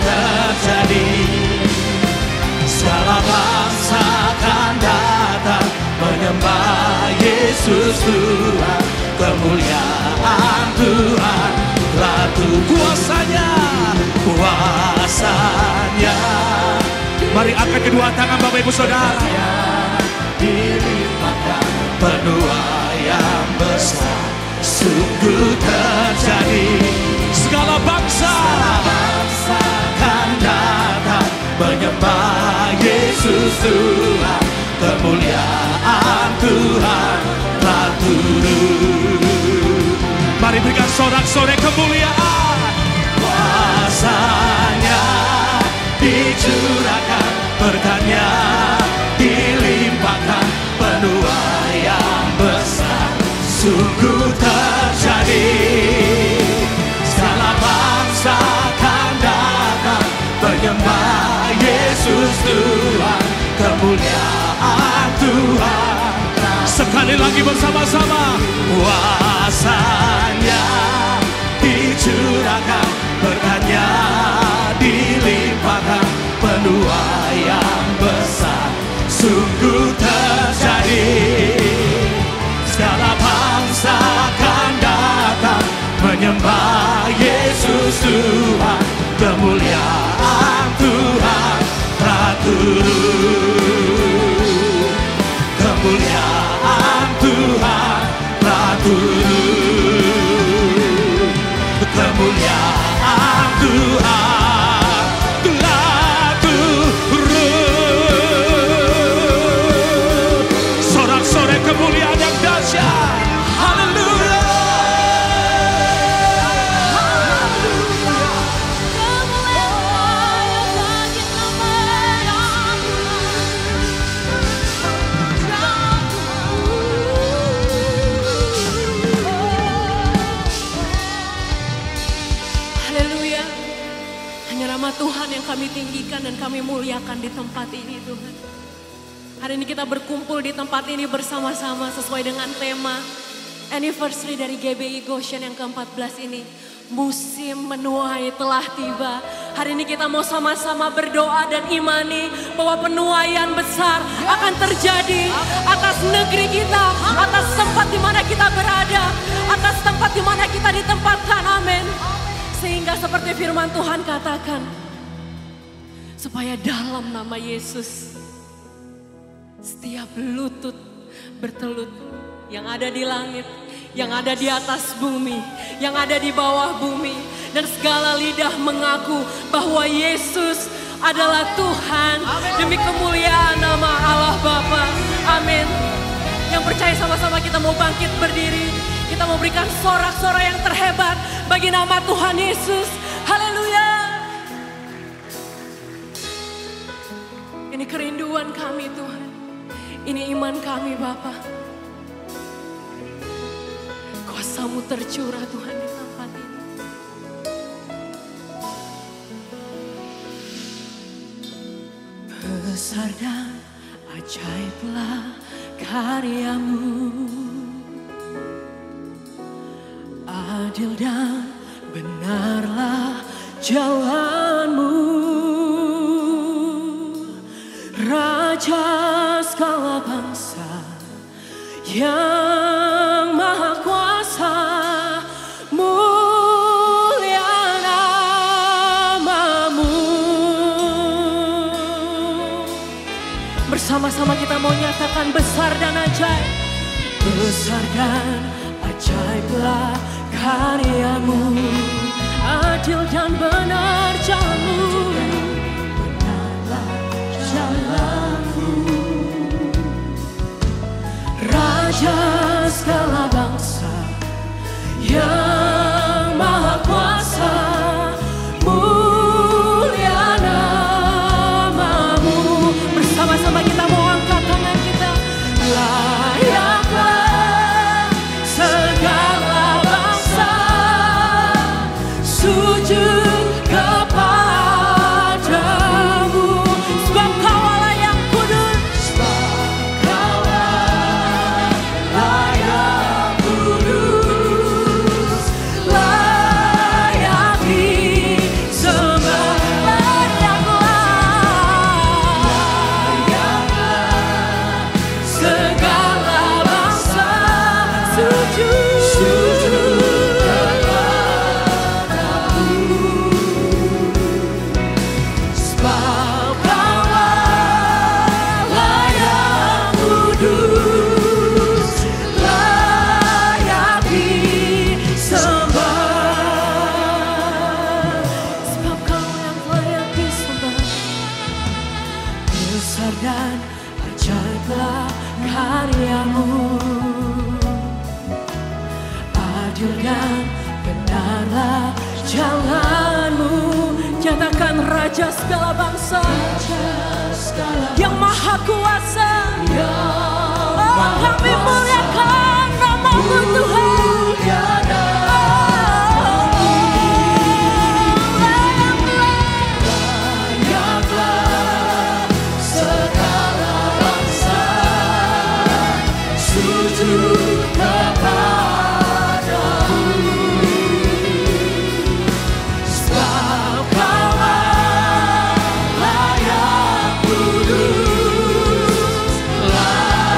terjadi. Segala bangsa akan datang menyembah Yesus Tuhan. Kemuliaan Tuhan ratu, kuasanya, kuasanya. Mari angkat kedua tangan Bapak Ibu Saudara. Dilimpahkan penuaian besar sungguh terjadi. Segala bangsa akan datang menyembah Yesus Tuhan. Kemuliaan Tuhan telah turun. Mari berikan sorak-sorai kemuliaan. Kuasanya dicurahkan, berkatnya dilimpahkan, penuaian besar sungguh terjadi. Segala bangsa akan datang menyembah Yesus Tuhan. Kemuliaan Tuhan. Sekali lagi bersama-sama. Kuasanya dicurahkan, berkatnya dilimpahkan, penuaian besar sungguh terjadi. Segala bangsa akan datang menyembah Yesus Tuhan. Kemuliaan Tuhan telah turun. Kemuliaan Tuhan telah turun. Kemuliaan Tuhan telah turun. Sorak-sorai kemuliaan yang dahsyat. Haleluya. Tuhan yang kami tinggikan dan kami muliakan di tempat ini Tuhan. Hari ini kita berkumpul di tempat ini bersama-sama sesuai dengan tema anniversary dari GBI Goshen yang ke-14 ini. Musim menuai telah tiba. Hari ini kita mau sama-sama berdoa dan imani bahwa penuaian besar akan terjadi atas negeri kita, atas tempat di mana kita berada, atas tempat di mana kita ditempatkan. Amin. Sehingga seperti firman Tuhan katakan, supaya dalam nama Yesus setiap lutut bertelut, yang ada di langit, yang ada di atas bumi, yang ada di bawah bumi, dan segala lidah mengaku bahwa Yesus adalah Tuhan demi kemuliaan nama Allah Bapa. Amin. Yang percaya sama-sama kita mau bangkit berdiri. Kita mau berikan sorak-sorai yang terhebat bagi nama Tuhan Yesus. Haleluya. Ini kerinduan kami Tuhan. Ini iman kami Bapa. Kuasa-Mu tercurah Tuhan di tempat ini. Besar dan ajaiblah karya-Mu. Adil dan benarlah jalan-Mu. Raja segala bangsa yang maha kuasa, mulia nama-Mu. Bersama-sama kita mau nyatakan besar dan ajaib. Besar dan ajaiblah karya-Mu, adil dan benar jalan-Mu, benarlah jalan-Mu. Raja segala bangsa yang maha kuasa, mulia nama-Mu. Bersama-sama kita mau angkat tangan kita. Layaklah segala bangsa sujud kepada dan ajaiblah karyamu. Adil dan benarlah jalanmu. Nyatakan Raja segala bangsa, yang maha kuasa, kami muliakan nama-Mu Tuhan. Layak kudus, layak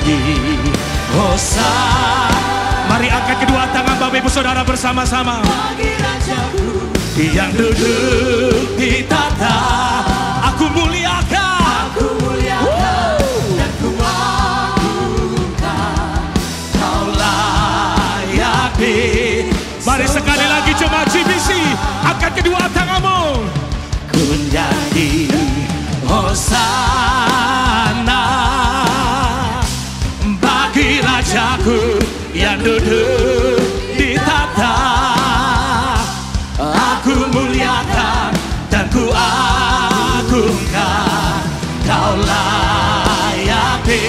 nyanyi Hosana. Mari angkat kedua tangan Bapak Ibu Saudara bersama-sama. Bagi Rajaku Yang duduk di tata, aku muliakan, aku muliakan dan ku agungkan. Kau layak di. Mari sekali lagi jemaat GBC, angkat kedua tanganmu. Ku nyanyi Hosana bagi Rajaku yang duduk di tata, aku muliakan dan ku agungkan. Kau layak di.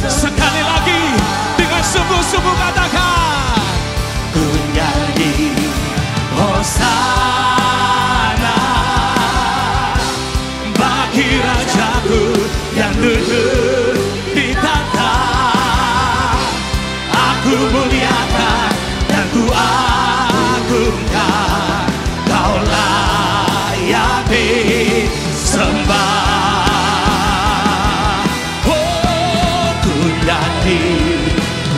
Sekali lagi dengan sungguh-sungguh katakan, ku nyanyi Hosana bagi Rajaku yang duduk di tata, aku muliakan dan ku agungkan. Kau layak disembah. Oh, ku nyanyi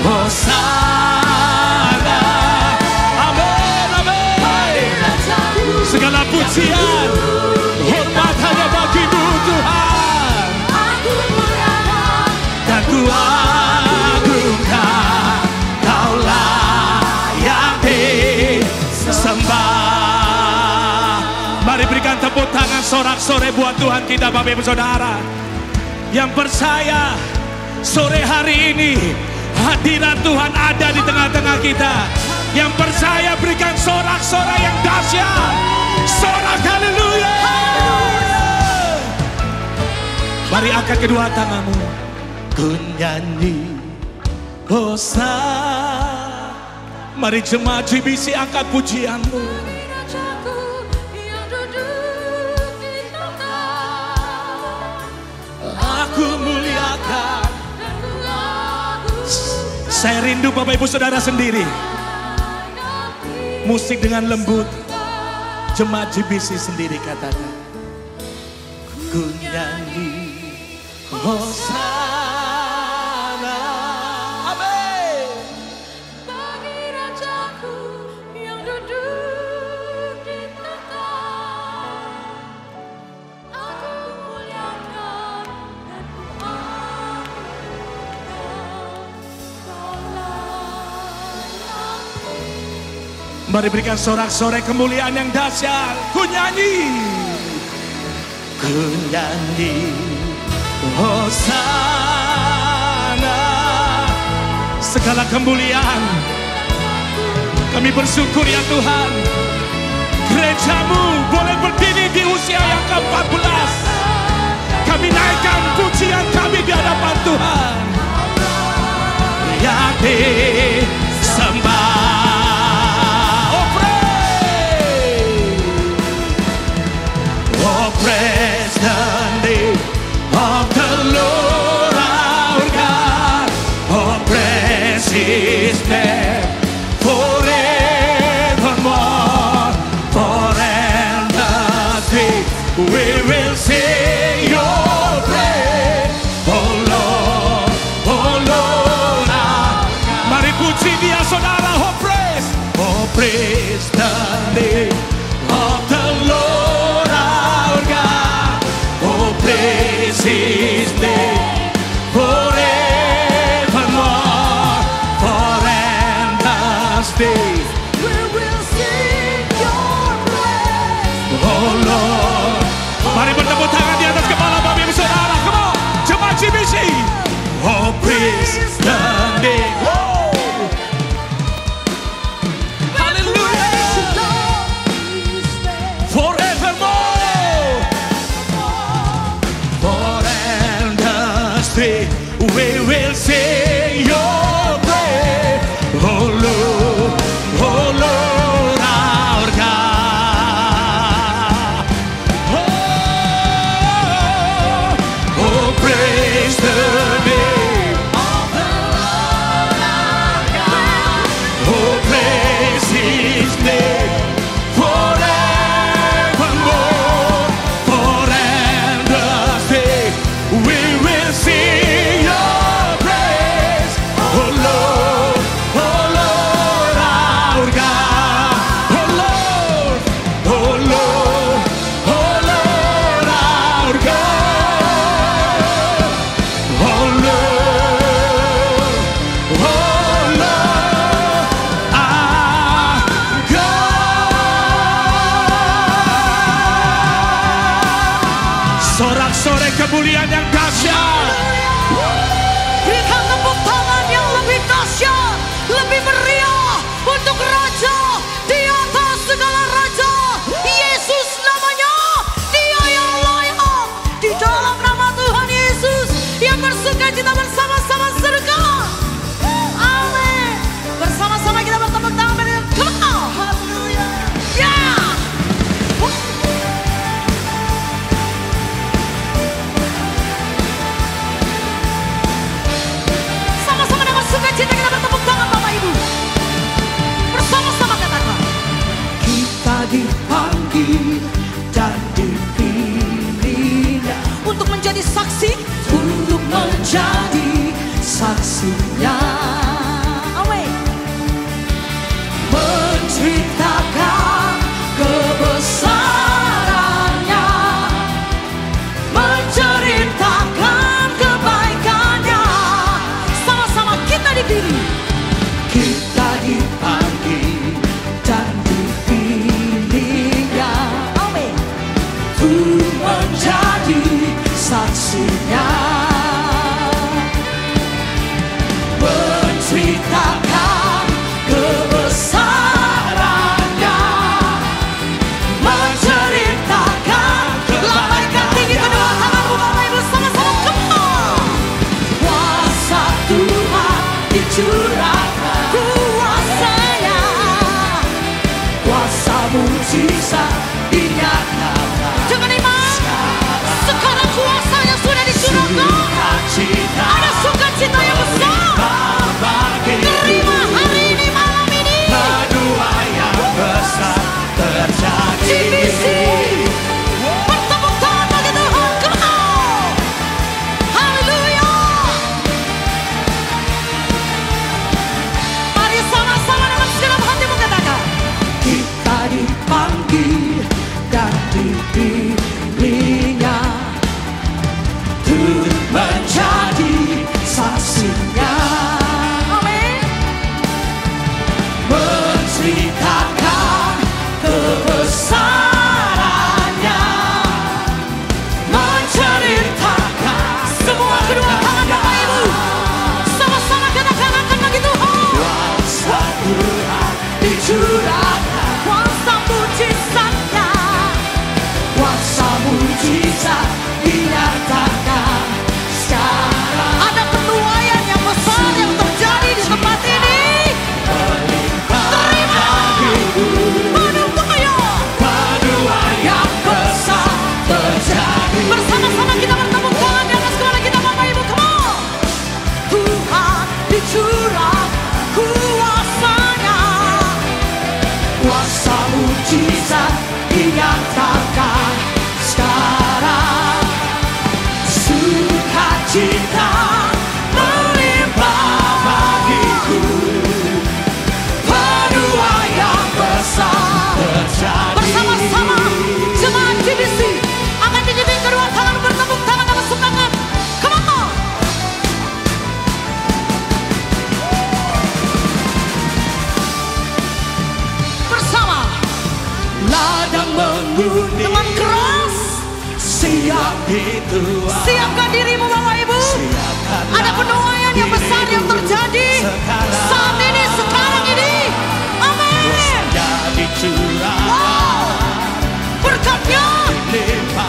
Hosana. Amin, amin. Segala pujian, hormat hanya bagimu Tuhan. Aku muliakan Dan ku agungkan. Kau layak disembah. Mari berikan tepuk tangan sorak-sorai buat Tuhan kita Bapak Ibu Saudara yang percaya sore hari ini hadirat Tuhan ada di tengah-tengah kita. Yang percaya berikan sorak-sorai yang dahsyat. Sorak haleluya. Mari angkat kedua tanganmu. Ku nyanyi Hosana. Mari jemaat GBC angkat pujianmu. Rajaku yang duduk di tata, Aku muliakan. dan ku agungkan. Saya rindu Bapak Ibu Saudara sendiri. Musik dengan lembut. Jemaat GBC sendiri katakan. Ku nyanyi Hosana. Amin. Bagi Rajaku yang duduk di tata, aku muliakan dan ku agungkan. Kau layak. Mari berikan sorak-sorai kemuliaan yang dahsyat. Ku nyanyi Hosana. Segala kemuliaan kami bersyukur ya Tuhan. Gerejamu boleh berdiri di usia yang ke-14. Kami naikkan pujian kami di hadapan Tuhan. Yang disembah. Oh, praise the name of the Lord our God. Oh, praise His name forevermore. For endlessly we will sing your praise. Oh Lord our God. Mari puji Dia saudara. Oh, praise the name of the Lord our God. Oh, praise His name forevermore. For endlessly We will sing your praise. oh Lord. Mari bertepuk tangan di atas kepala Bapak Ibu Saudara. Come on, jemaat GBC. Oh, praise the name. Oh, hallelujah. Forevermore. For endlessly we will sing your praise. Oh Lord our God. Oh, praise the name of the Lord. bangun Dengan keras. siap itu. Siapkan dirimu Bapak Ibu. Ada penuaian yang besar yang terjadi saat ini, sekarang ini. Amin. Jadi curah Wow. Berkatnya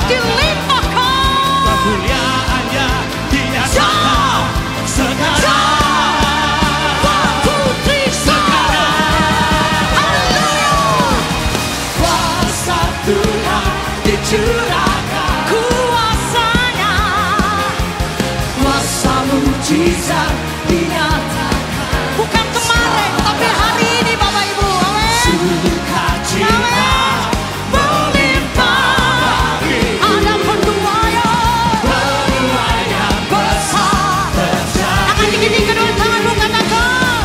dilimpahkan. kemuliaannya dinyatakan sekarang. Satu, tiga. Haleluya. Kuasa Tuhan dicurahkan, Kuasanya, kuasa mujizat dinyatakan. bukan kemarin, tapi hari ini Bapak Ibu. Amin. Sukacita melimpah bagi Ada penuaian besar. Angkat tinggi kedua tanganmu, katakan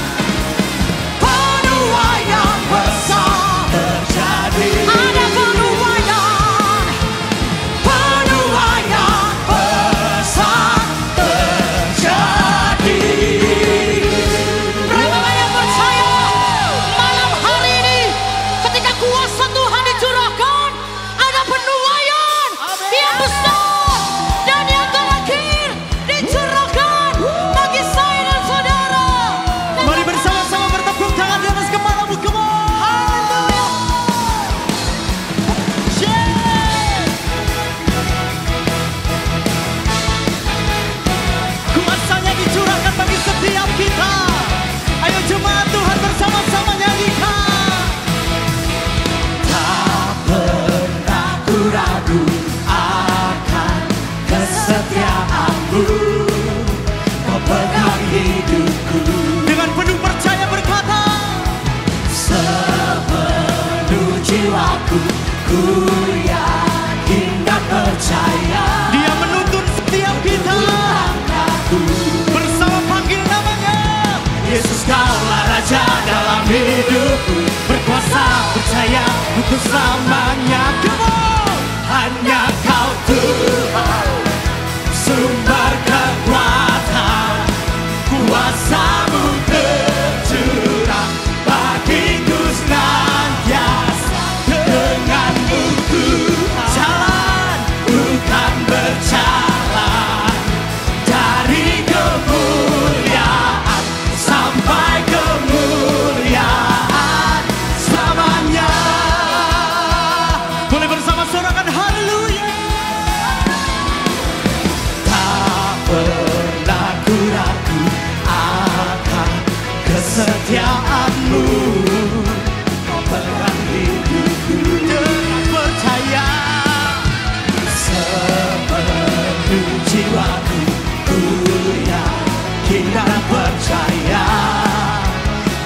penuaian besar. terjadi. Ada penuaian besar terjadi. Berapa banyak percaya malam hari ini ketika kuasa Tuhan dicurahkan, ada penuaian yang besar dan yang terakhir dicurahkan bagi saya dan saudara. Mari bersama-sama bertepuk tangan di atas kepalamu. Come on. Kuasanya dicurahkan bagi setiap kita. Ayo jemaat Tuhan bersama-sama nyanyikan. Tak pernah ku ragu akan kesetiaanmu. Kau pegang hidupku. Dengan penuh percaya berkata, sepenuh jiwaku ku yakin dan percaya. Dia menuntun setiap kita. Bersama panggil namanya. Yesus kaulah Raja dalam hidupku. Berkuasa percaya untuk selamanya. Come on. Hanya kau Tuhan, sumber kekuatan. Kuasamu tercurah bagiku senantiasa. Denganmu ku jalan, bukan berjalan. Dari kemuliaan sampai kemuliaan selamanya. Boleh bersama sorakan haleluya. Tak pernah ku ragu akan kesetiaanmu. Kau pegang hidupku dengan percaya. Sepenuh jiwaku ku yakin dan percaya.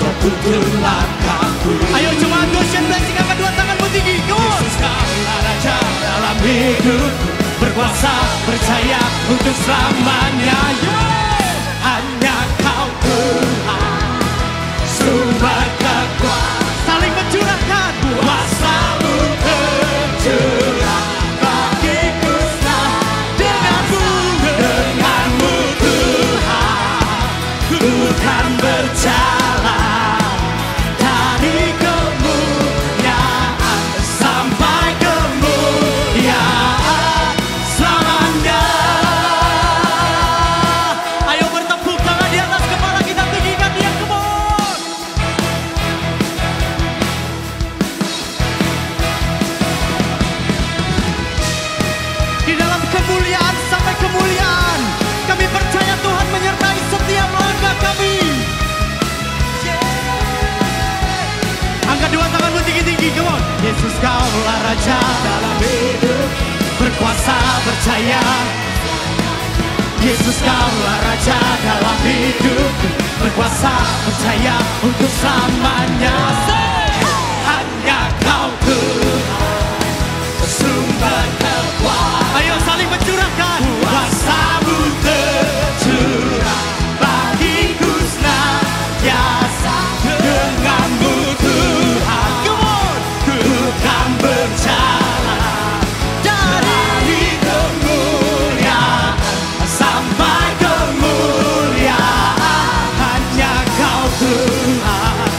Kau tuntun langkahku. Ayo jemaat Goshen Blessing, angkat dua tanganmu tinggi. Yesus kaulah Raja dalam hidupku. Berkuasa percaya untuk selamanya. Hanya kau Tuhan, sumber kekuatan. Saling mencurahkan kuasamu tercurah bagiku senantiasa. Denganmu Tuhan, ku kan berjalan. Dari kemuliaan sampai kemuliaan selamanya. Ayo bertepuk tangan di atas kepala kita, tinggikan dia, come on. Di dalam kemuliaan sampai kemuliaan, kami percaya Tuhan menyertai setiap langkah kami. Angkat dua tanganmu tinggi-tinggi, come on. Yesus kaulah Raja dalam hidup. Berkuasa percaya. Yesus kaulah Raja dalam hidup. Berkuasa percaya untuk selamanya. Hanya kau Tuhan, sumber kekuatan. Ayo saling mencurahkan kuasamu tercurah bagiku senantiasa. Denganmu Tuhan, come on, ku kan berjalan. Dari kemuliaan sampai kemuliaan. Hanya kau Tuhan,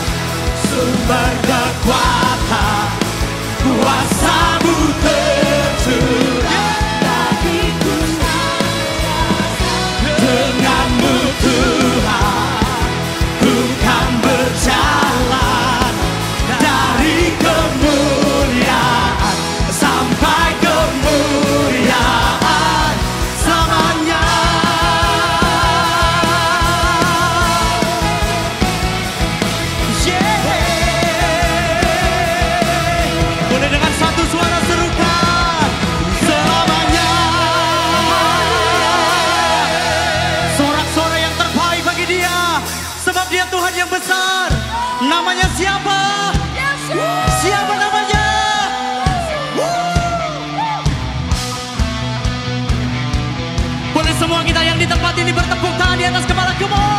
namanya siapa? Siapa namanya? Boleh semua kita yang di tempat ini bertepuk tangan di atas kepala. Come on!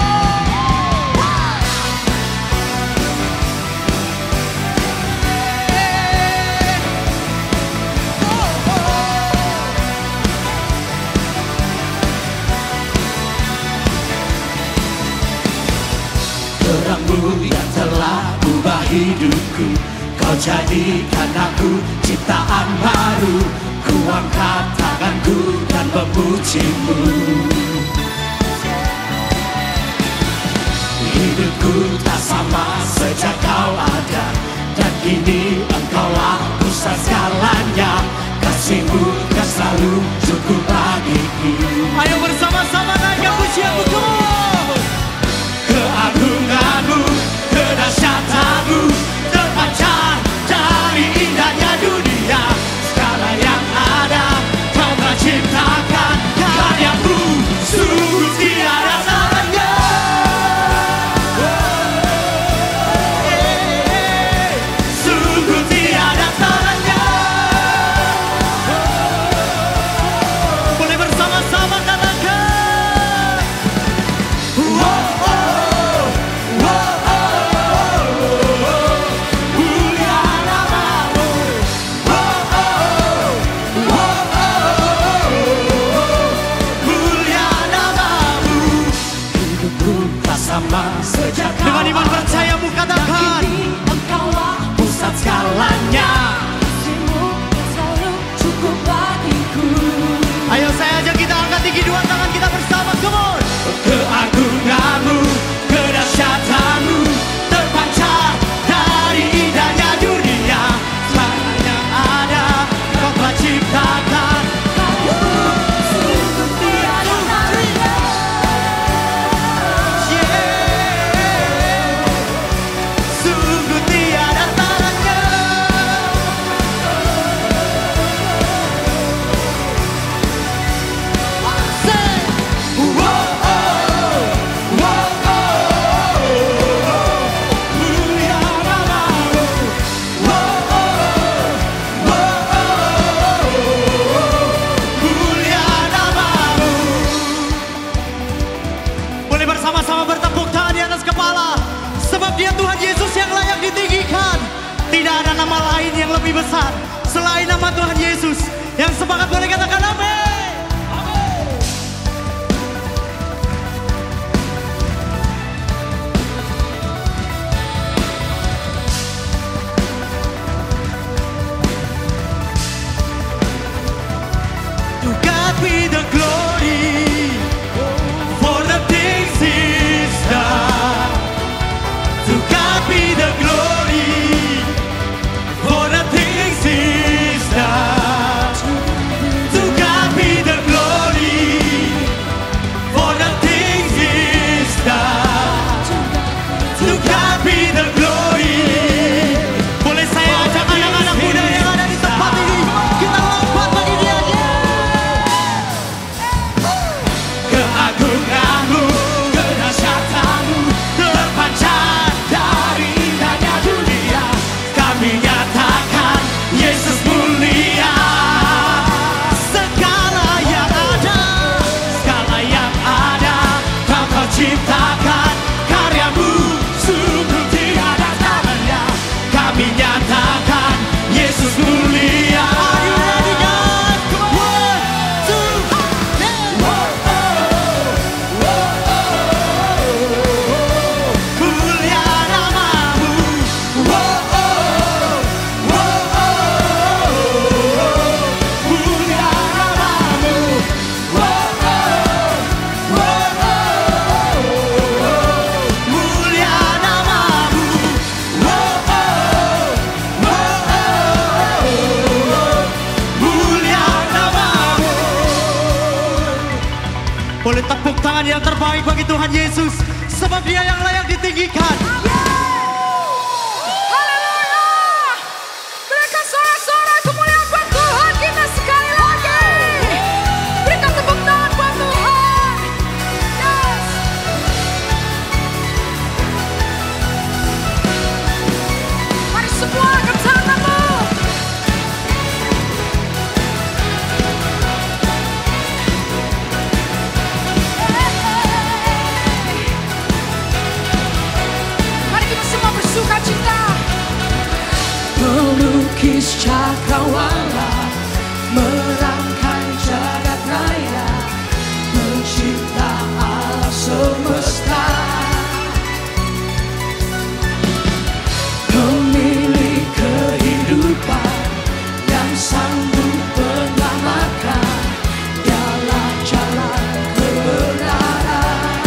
Terangmu yang telah ubah hidupku, kau jadikan aku ciptaan baru. Ku angkat tanganku dan memujimu. Hidupku tak sama sejak kau ada, dan kini engkaulah pusat segalanya. Kasihmu kan selalu cukup bagiku. Ayo bersama-sama naikkan pujianmu, come on! Keagunganmu, kedahsyatanmu terpancar dari indahnya dunia. Segala yang ada kau telah ciptakan, karyamu sungguh tiada tandanya. Sungguh tiada tandanya. Boleh bersama-sama katakan. Dengan iman percayamu katakan, Engkaulah pusat segalanya. kasihmu yang selalu cukup bagiku. ayo saya ajak kita angkat tinggi dua tangan kita bersama, come on! Keagunganmu, kedahsyatanmu terpancar dari indahnya dunia. Segala yang ada kau telah ciptakan. Sungguh tiada tandanya. Sungguh tiada tandanya. Mulia namamu. Mulia namamu. Boleh bersama-sama bertepuk tangan di atas kepala, sebab Dia Tuhan Yesus yang layak ditinggikan. Tidak ada nama lain yang lebih besar selain nama Tuhan Yesus. Yang sepakat boleh katakan amin. To God be the glory for the things He's done. To God be the glory for the things He's done. To God be the glory for the things He's done. To God be the glory. Boleh saya ajak anak-anak muda yang ada di tempat ini, kita lompat bagi Dia. Keagunganmu, kedahsyatanmu terpancar dari indahnya dunia. Kami nyatakan Yesus mulia. Segala yang ada kau ciptakan, karyamu sungguh tiada tandanya. Kami nyatakan Yesus mulia. Are you ready guys? Come on. 1, 2, mulia namamu. Mulia namamu. Mulia namamu. Mulia namamu. Boleh tepuk tangan yang terbaik bagi Tuhan Yesus, sebab Dia yang layak ditinggikan. Haleluya. Berikan sorak-sorak kemuliaan buat Tuhan kita sekali lagi. Berikan tepuk tangan buat Tuhan. Yes. cakrawala, merangkai jagat raya, mencipta alam semesta. Pemilik kehidupan yang sanggup menyelamatkan, dialah jalan kebenaran.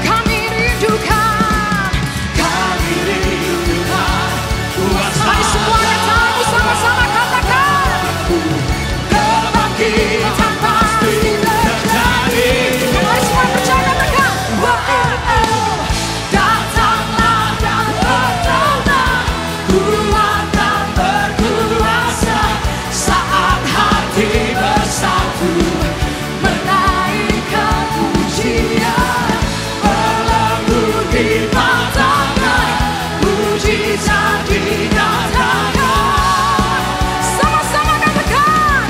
Kami rindukan kuasa. Mari semuanya tahu sama-sama katakan, kebangkitan pasti terjadi. Mari semua percaya katakan, datanglah dan bertaulah, kuat dan berkuasa, saat hati bersatu menaikkan pujian, belenggu dipatahkan, mujizat dinyatakan. Sama-sama katakan,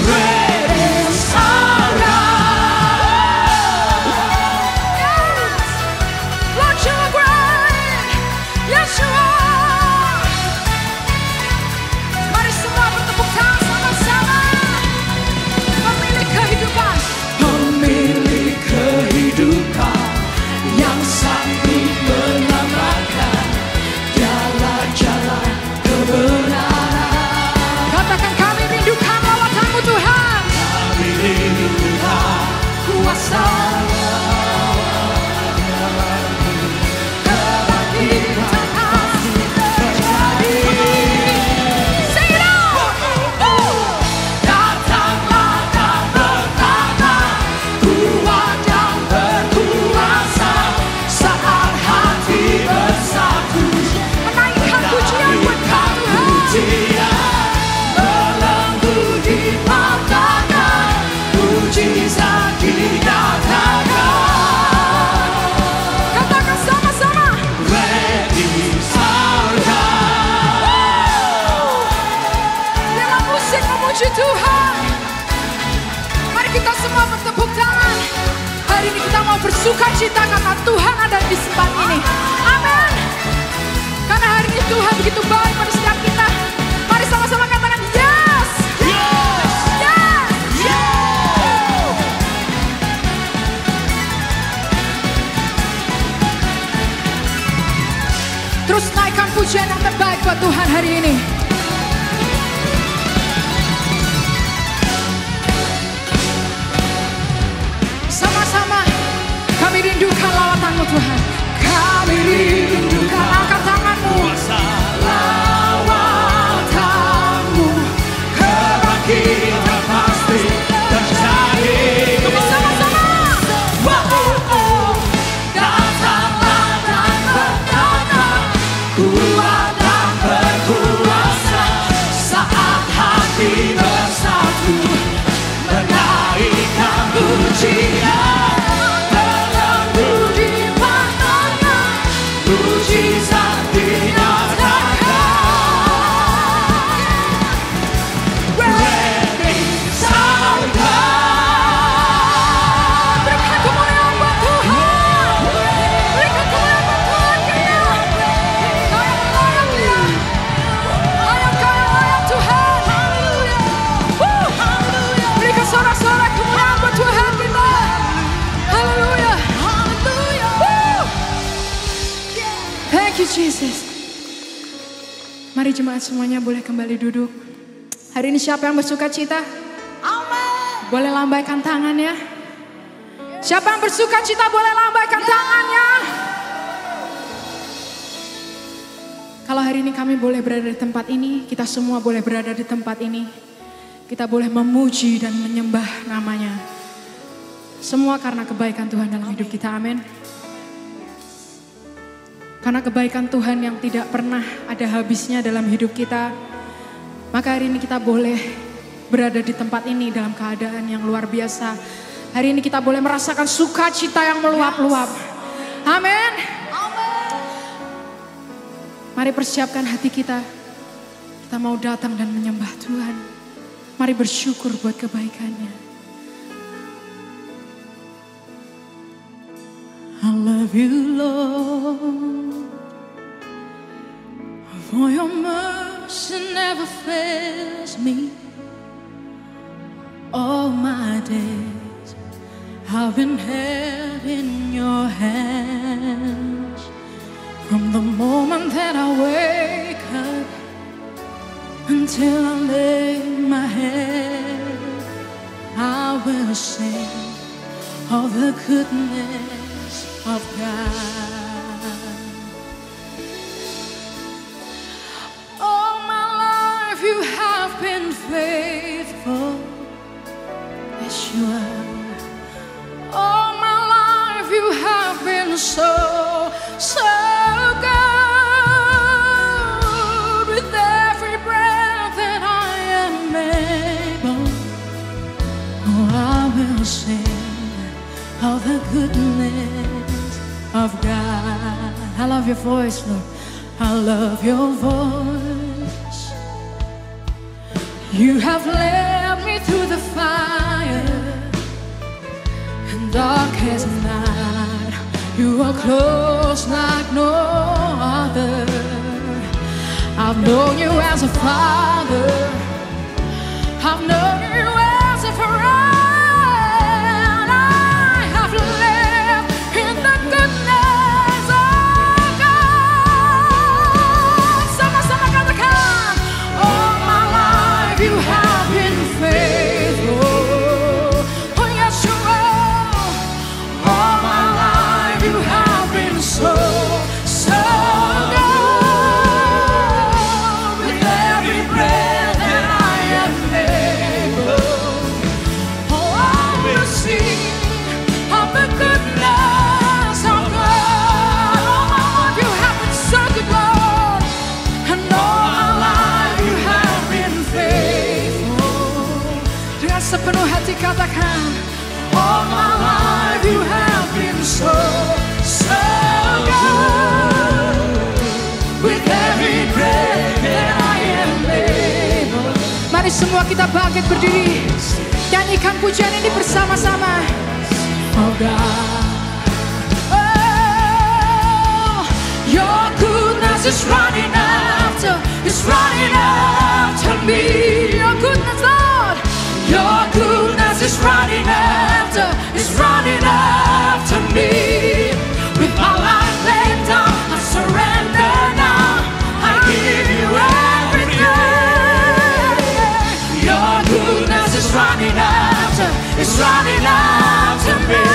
ready sekarang. Yes, Lord you are great, yes you are. Mari semua bertepuk tangan sama-sama. Pemilik kehidupan, pemilik kehidupan yang sanggup menyelamatkan, dialah jalan kebenaran. Katakan, kami rindukan lawatanmu Tuhan. Kami rindukan kuasa. Kebangkitan pasti terjadi. Sing it out. Datanglah dan bertaulah, kuat dan berkuasa, saat hati bersatu menaikkan pujian buat Tuhan. Belenggu dipatahkan, mujizat dinyatakan. Katakan sama-sama, ready sekarang. Biarlah musik memuji Tuhan. Mari kita semua bertepuk tangan. Hari ini kita mau bersuka cita karena Tuhan ada di tempat ini. Amin. Karena hari ini Tuhan begitu baik pada setiap kita. Mari sama-sama katakan yes. Yes. Yes. Yes. Terus naikkan pujian yang terbaik buat Tuhan hari ini. Sama-sama kami rindukan lawatanmu Tuhan. Kami rindukan, angkat tanganmu. Lawatanmu, kebangkitan pasti terjadi. Sama-sama. Datanglah dan bertaulah, kuat dan berkuasa, saat hati bersatu menaikkan pujian, belenggu dipatahkan, mujizat dinyatakan. Ready sekarang. Berikan kemuliaan buat Tuhan. Berikan kemuliaan buat Tuhan. Layak Dia. Layak Tuhan. Berikan sorak-sorak kemuliaan buat Tuhan kita. Haleluya. Thank you Jesus. Mari jemaat semuanya boleh kembali duduk. Hari ini siapa yang bersuka cita? Amin. Boleh lambaikan tangannya. Siapa yang bersuka cita boleh lambaikan tangannya. Kalau hari ini kami boleh berada di tempat ini, kita semua boleh berada di tempat ini. Kita boleh memuji dan menyembah namanya. Semua karena kebaikan Tuhan dalam hidup kita, amin. Karena kebaikan Tuhan yang tidak pernah ada habisnya dalam hidup kita. Maka hari ini kita boleh berada di tempat ini dalam keadaan yang luar biasa. Hari ini kita boleh merasakan sukacita yang meluap-luap. Amin. Mari persiapkan hati kita. Kita mau datang dan menyembah Tuhan. Mari bersyukur buat kebaikannya. I love you, Lord. For your mercy never fails me. All my days I've been held in your hands. From the moment that I wake up until I lay my head, I will sing of the goodness of God. All my life you have been faithful. Yes, you are. All my life you have been so good. With every breath that I am able, oh, I will sing of the goodness of God. I love your voice, Lord. I love your voice. You have led me through the fire and darkest night. You are close like no other. I've known you as a father. I've known you as a friend. I have lived in the goodness of God. Sama-sama katakan, all my life you have been faithful. Oh yes you are. All my life you have been so good. With every breath that I am able, oh I will sing of the goodness of God. All my life you have been so good, Lord, and all my life you have been faithful. Dengan sepenuh hati katakan, all my life you have been so good. With every breath that I am able. Mari semua kita bangkit berdiri, nyanyikan pujian ini bersama-sama. Oh God, oh, your goodness is running after me. Your goodness, Lord, your goodness is running after me. With my life laid down, I surrender now. I give you everything. Your goodness is running after me.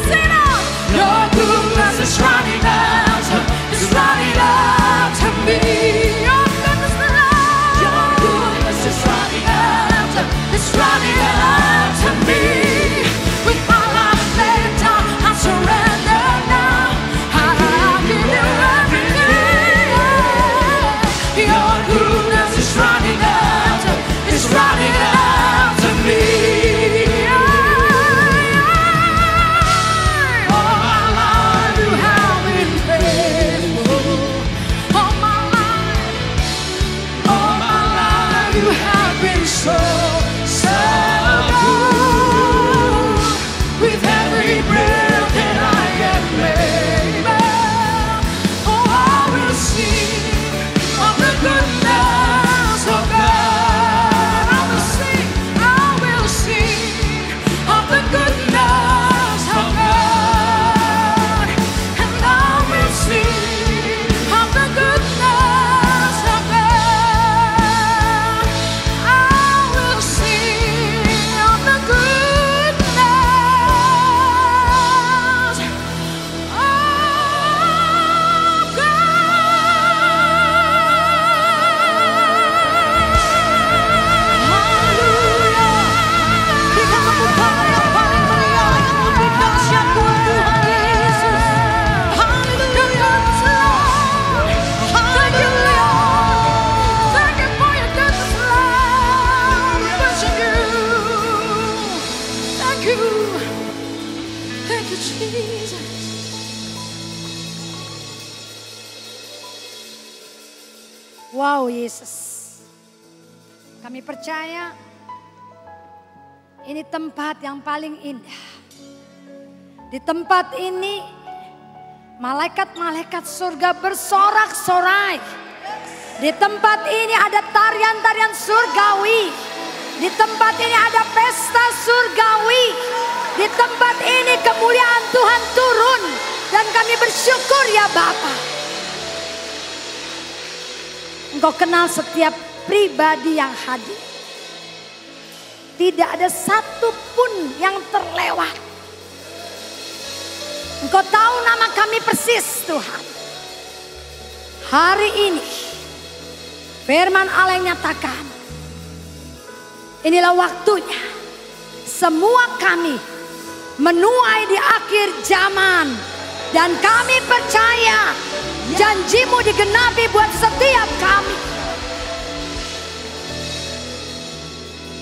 Sing out. Your goodness is running after me. Your goodness, Lord. Your goodness is running after me. With my life laid down, I surrender now. I give you everything. Your goodness is running after me. All my life you have been faithful. All my life you have been so good. With every breath that I am able, oh I will sing of the goodness of God. I will sing of the goodness of God. And I will sing of the goodness of God. I will sing of the goodness of Thank you, Jesus. Wow, Yesus. Kami percaya ini tempat yang paling indah. Di tempat ini malaikat-malaikat surga bersorak-sorai Di tempat ini ada tarian-tarian surgawi. Di tempat ini ada pesta surgawi. Di tempat ini kemuliaan Tuhan turun. Dan kami bersyukur ya Bapa. Engkau kenal setiap pribadi yang hadir. Tidak ada satupun yang terlewat. Engkau tahu nama kami persis Tuhan. Hari ini firman Allah yang nyatakan, inilah waktunya semua kami menuai di akhir zaman. Dan kami percaya janjimu digenapi buat setiap kami.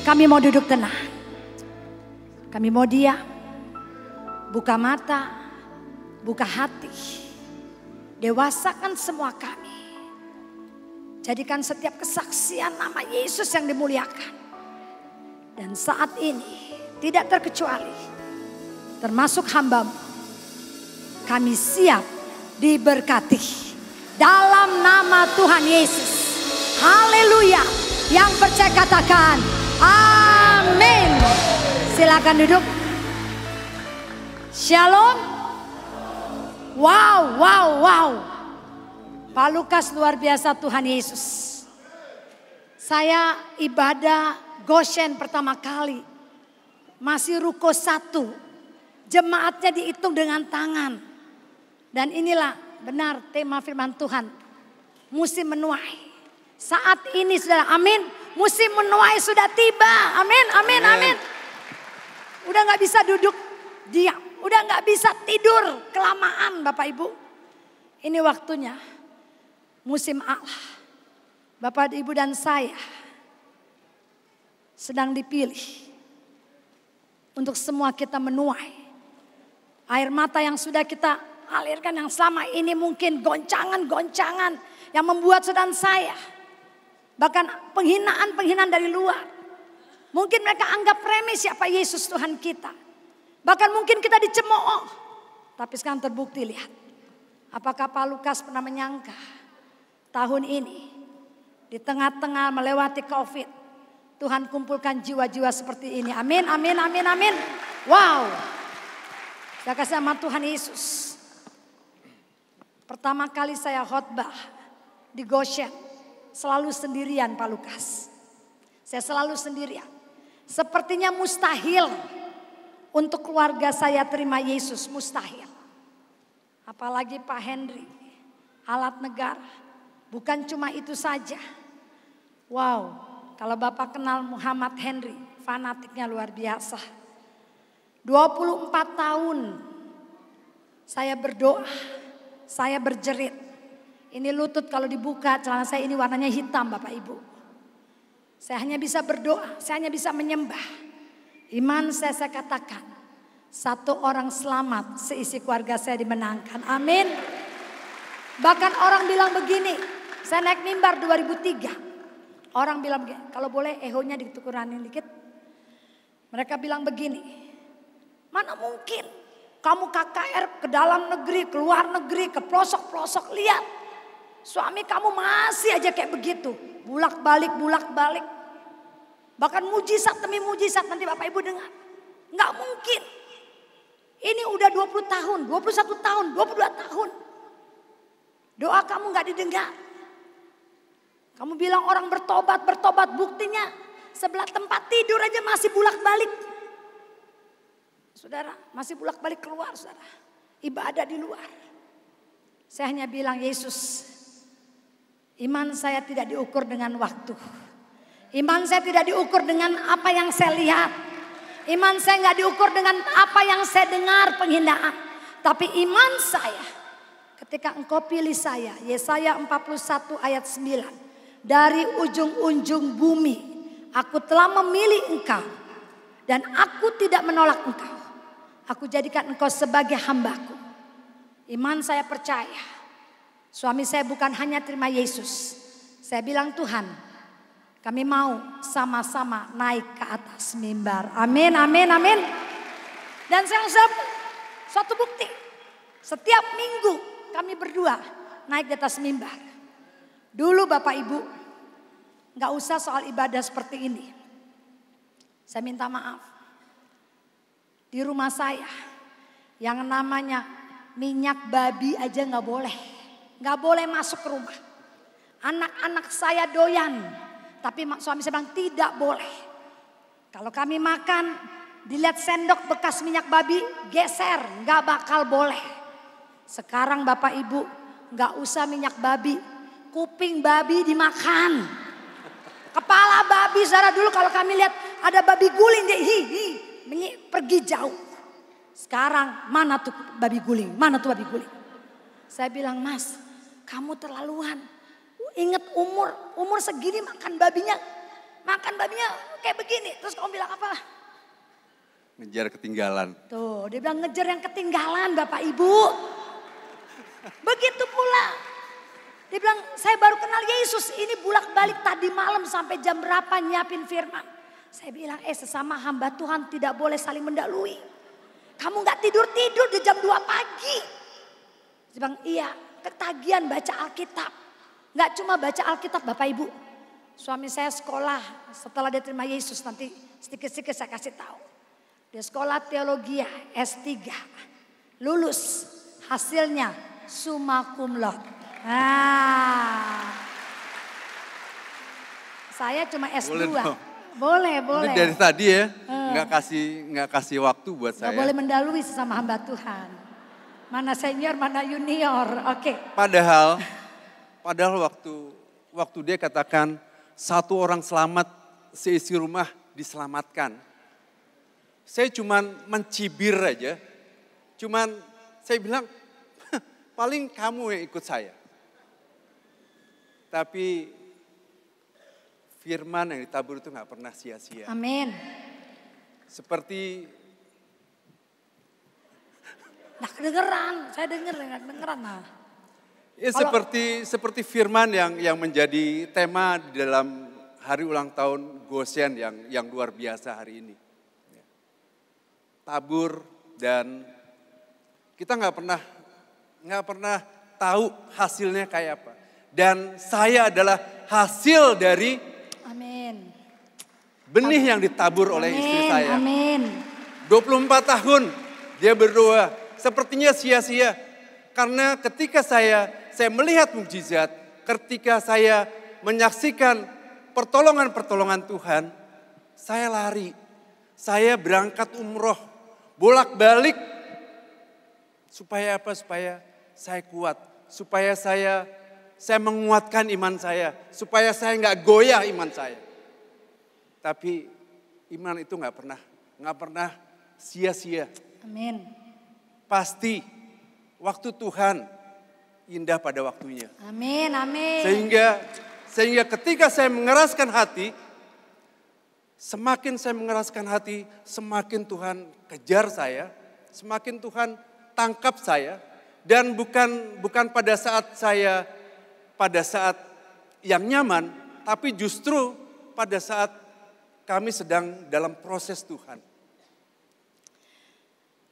Kami mau duduk tenang. Kami mau diam. Buka mata, buka hati. Dewasakan semua kami. Jadikan setiap kesaksian nama Yesus yang dimuliakan. Dan saat ini tidak terkecuali, termasuk hamba-Mu, kami siap diberkati dalam nama Tuhan Yesus. Haleluya. Yang percaya katakan amin. Silakan duduk. Shalom. Wow, wow, wow. Pak Lukas luar biasa Tuhan Yesus. Saya ibadah Goshen pertama kali. Masih ruko 1. Jemaatnya dihitung dengan tangan. Dan inilah benar tema firman Tuhan. Musim menuai. Saat ini saudara, amin. Musim menuai sudah tiba. Amin, amin, amin. Udah gak bisa duduk diam. Udah gak bisa tidur kelamaan Bapak Ibu. Ini waktunya. Musim Allah. Bapak Ibu dan saya sedang dipilih. Untuk semua kita menuai. Air mata yang sudah kita alirkan yang selama ini mungkin goncangan-goncangan yang membuat saudara saya. Bahkan penghinaan-penghinaan dari luar. Mungkin mereka anggap remeh siapa Yesus Tuhan kita. Bahkan mungkin kita dicemooh. Tapi sekarang terbukti lihat. Apakah Pak Lukas pernah menyangka tahun ini di tengah-tengah melewati COVID. Tuhan kumpulkan jiwa-jiwa seperti ini. Amin, amin, amin, amin. Wow. Saya kasih nama Tuhan Yesus. Pertama kali saya khotbah di Goshen, selalu sendirian Pak Lukas. Saya selalu sendirian. Sepertinya mustahil untuk keluarga saya terima Yesus, mustahil. Apalagi Pak Henry, alat negara. Bukan cuma itu saja. Wow, kalau Bapak kenal Muhammad Henry, fanatiknya luar biasa. 24 tahun saya berdoa. Saya berjerit. Ini lutut kalau dibuka celana saya ini warnanya hitam Bapak Ibu. Saya hanya bisa berdoa. Saya hanya bisa menyembah. Iman saya katakan. Satu orang selamat seisi keluarga saya dimenangkan. Amin. Bahkan orang bilang begini. Saya naik mimbar 2003. Orang bilang begini. Kalau boleh ehonya dikuranin dikit. Mereka bilang begini. Mana mungkin. Kamu KKR ke dalam negeri, ke luar negeri, ke pelosok-pelosok, lihat. Suami kamu masih aja kayak begitu. Bulak-balik, bulak-balik. Bahkan mujizat demi mujizat nanti Bapak Ibu dengar. Nggak mungkin. Ini udah 20 tahun, 21 tahun, 22 tahun. Doa kamu nggak didengar. Kamu bilang orang bertobat, buktinya sebelah tempat tidur aja masih bulak-balik. Saudara, masih bolak-balik keluar, saudara. Ibadah di luar. Saya hanya bilang, Yesus, iman saya tidak diukur dengan waktu. Iman saya tidak diukur dengan apa yang saya lihat. Iman saya nggak diukur dengan apa yang saya dengar penghinaan. Tapi iman saya, ketika Engkau pilih saya, Yesaya 41 ayat 9. Dari ujung-ujung bumi, aku telah memilih Engkau. Dan aku tidak menolak Engkau. Aku jadikan Engkau sebagai hambaku. Iman saya percaya. Suami saya bukan hanya terima Yesus. Saya bilang Tuhan, kami mau sama-sama naik ke atas mimbar. Amin, amin, amin. Dan saya suatu bukti. Setiap minggu kami berdua naik di atas mimbar. Dulu Bapak Ibu, gak usah soal ibadah seperti ini. Saya minta maaf. Di rumah saya, yang namanya minyak babi aja gak boleh. Gak boleh masuk ke rumah. Anak-anak saya doyan, tapi suami saya bilang tidak boleh. Kalau kami makan, dilihat sendok bekas minyak babi, geser, gak bakal boleh. Sekarang Bapak Ibu, gak usah minyak babi, kuping babi dimakan. Kepala babi, saudara, dulu kalau kami lihat ada babi guling, dia pergi jauh. Sekarang mana tuh babi guling, mana tuh babi guling. Saya bilang, Mas, kamu terlaluan. Ingat umur segini makan babinya kayak begini. Terus kamu bilang apa? Ngejar ketinggalan. Tuh, dia bilang ngejar yang ketinggalan Bapak Ibu. Begitu pula. Dia bilang, saya baru kenal Yesus. Ini bolak-balik tadi malam sampai jam berapa nyiapin firman. Saya bilang, sesama hamba Tuhan tidak boleh saling mendahului. Kamu gak tidur-tidur di jam 2 pagi. Dia bilang, iya, ketagihan baca Alkitab. Gak cuma baca Alkitab Bapak Ibu. Suami saya sekolah setelah dia terima Yesus, nanti sedikit-sedikit saya kasih tahu. Dia sekolah teologi S3. Lulus, hasilnya summa cum laude. Saya cuma S2. Boleh. Ini dari tadi ya, nggak kasih waktu buat saya. Nggak boleh mendahului sesama hamba Tuhan. Mana senior, mana junior. Oke. Padahal waktu dia katakan satu orang selamat, seisi rumah diselamatkan. Saya cuman mencibir aja. Saya bilang, paling kamu yang ikut saya. Tapi firman yang ditabur itu gak pernah sia-sia. Amin. Seperti... Nah kedengeran, saya dengeran. Nah. Ya, seperti firman yang menjadi tema di dalam hari ulang tahun Goshen yang luar biasa hari ini. Tabur, dan kita nggak pernah tahu hasilnya kayak apa. Dan saya adalah hasil dari benih yang ditabur oleh istri saya. Amin. 24 tahun dia berdoa, sepertinya sia-sia. Karena ketika saya melihat mukjizat, ketika saya menyaksikan pertolongan-pertolongan Tuhan, saya lari. Saya berangkat umroh, bolak-balik. Supaya apa? Supaya saya kuat. Supaya saya menguatkan iman saya. Supaya saya nggak goyah iman saya. Tapi iman itu nggak pernah sia-sia. Amin. Pasti waktu Tuhan indah pada waktunya. Amin. Sehingga ketika saya mengeraskan hati, semakin saya mengeraskan hati, semakin Tuhan kejar saya, semakin Tuhan tangkap saya. Dan bukan pada saat yang nyaman, tapi justru pada saat kami sedang dalam proses Tuhan.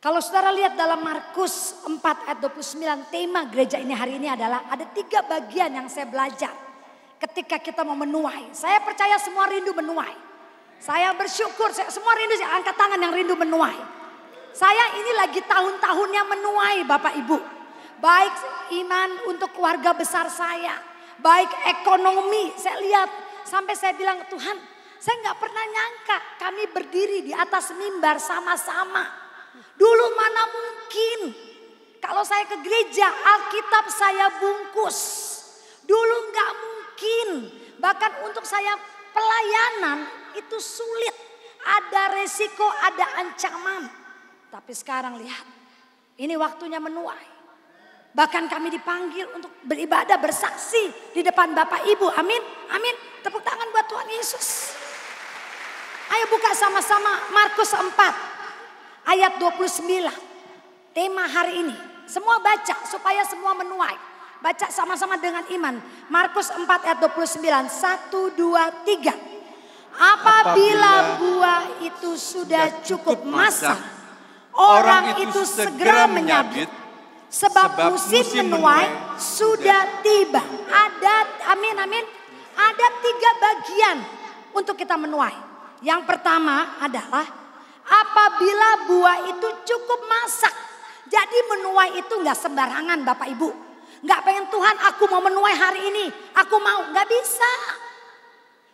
Kalau saudara lihat dalam Markus 4 ayat 29, tema gereja ini hari ini adalah ada 3 bagian yang saya belajar. Ketika kita mau menuai, saya percaya semua rindu menuai. Saya bersyukur, semua rindu, saya angkat tangan yang rindu menuai. Saya ini lagi tahun-tahunnya menuai Bapak Ibu. Baik iman untuk keluarga besar saya, baik ekonomi. Saya lihat sampai saya bilang, Tuhan, saya gak pernah nyangka kami berdiri di atas mimbar sama-sama. Dulu mana mungkin kalau saya ke gereja Alkitab saya bungkus. Dulu gak mungkin, bahkan untuk saya pelayanan itu sulit. Ada resiko, ada ancaman. Tapi sekarang lihat, ini waktunya menuai. Bahkan kami dipanggil untuk beribadah, bersaksi di depan Bapak Ibu. Amin, amin. Tepuk tangan buat Tuhan Yesus. Ayo buka sama-sama Markus 4 ayat 29. Tema hari ini. Semua baca supaya semua menuai. Baca sama-sama dengan iman. Markus 4 ayat 29. 1, 2, 3. Apabila buah itu sudah cukup masak, orang itu segera menyabit. Sebab musim menuai sudah tiba. Ada, amin, bagian untuk kita menuai. Yang pertama adalah apabila buah itu cukup masak. Jadi menuai itu nggak sembarangan Bapak Ibu. Nggak pengen Tuhan aku mau menuai hari ini. Aku mau, nggak bisa.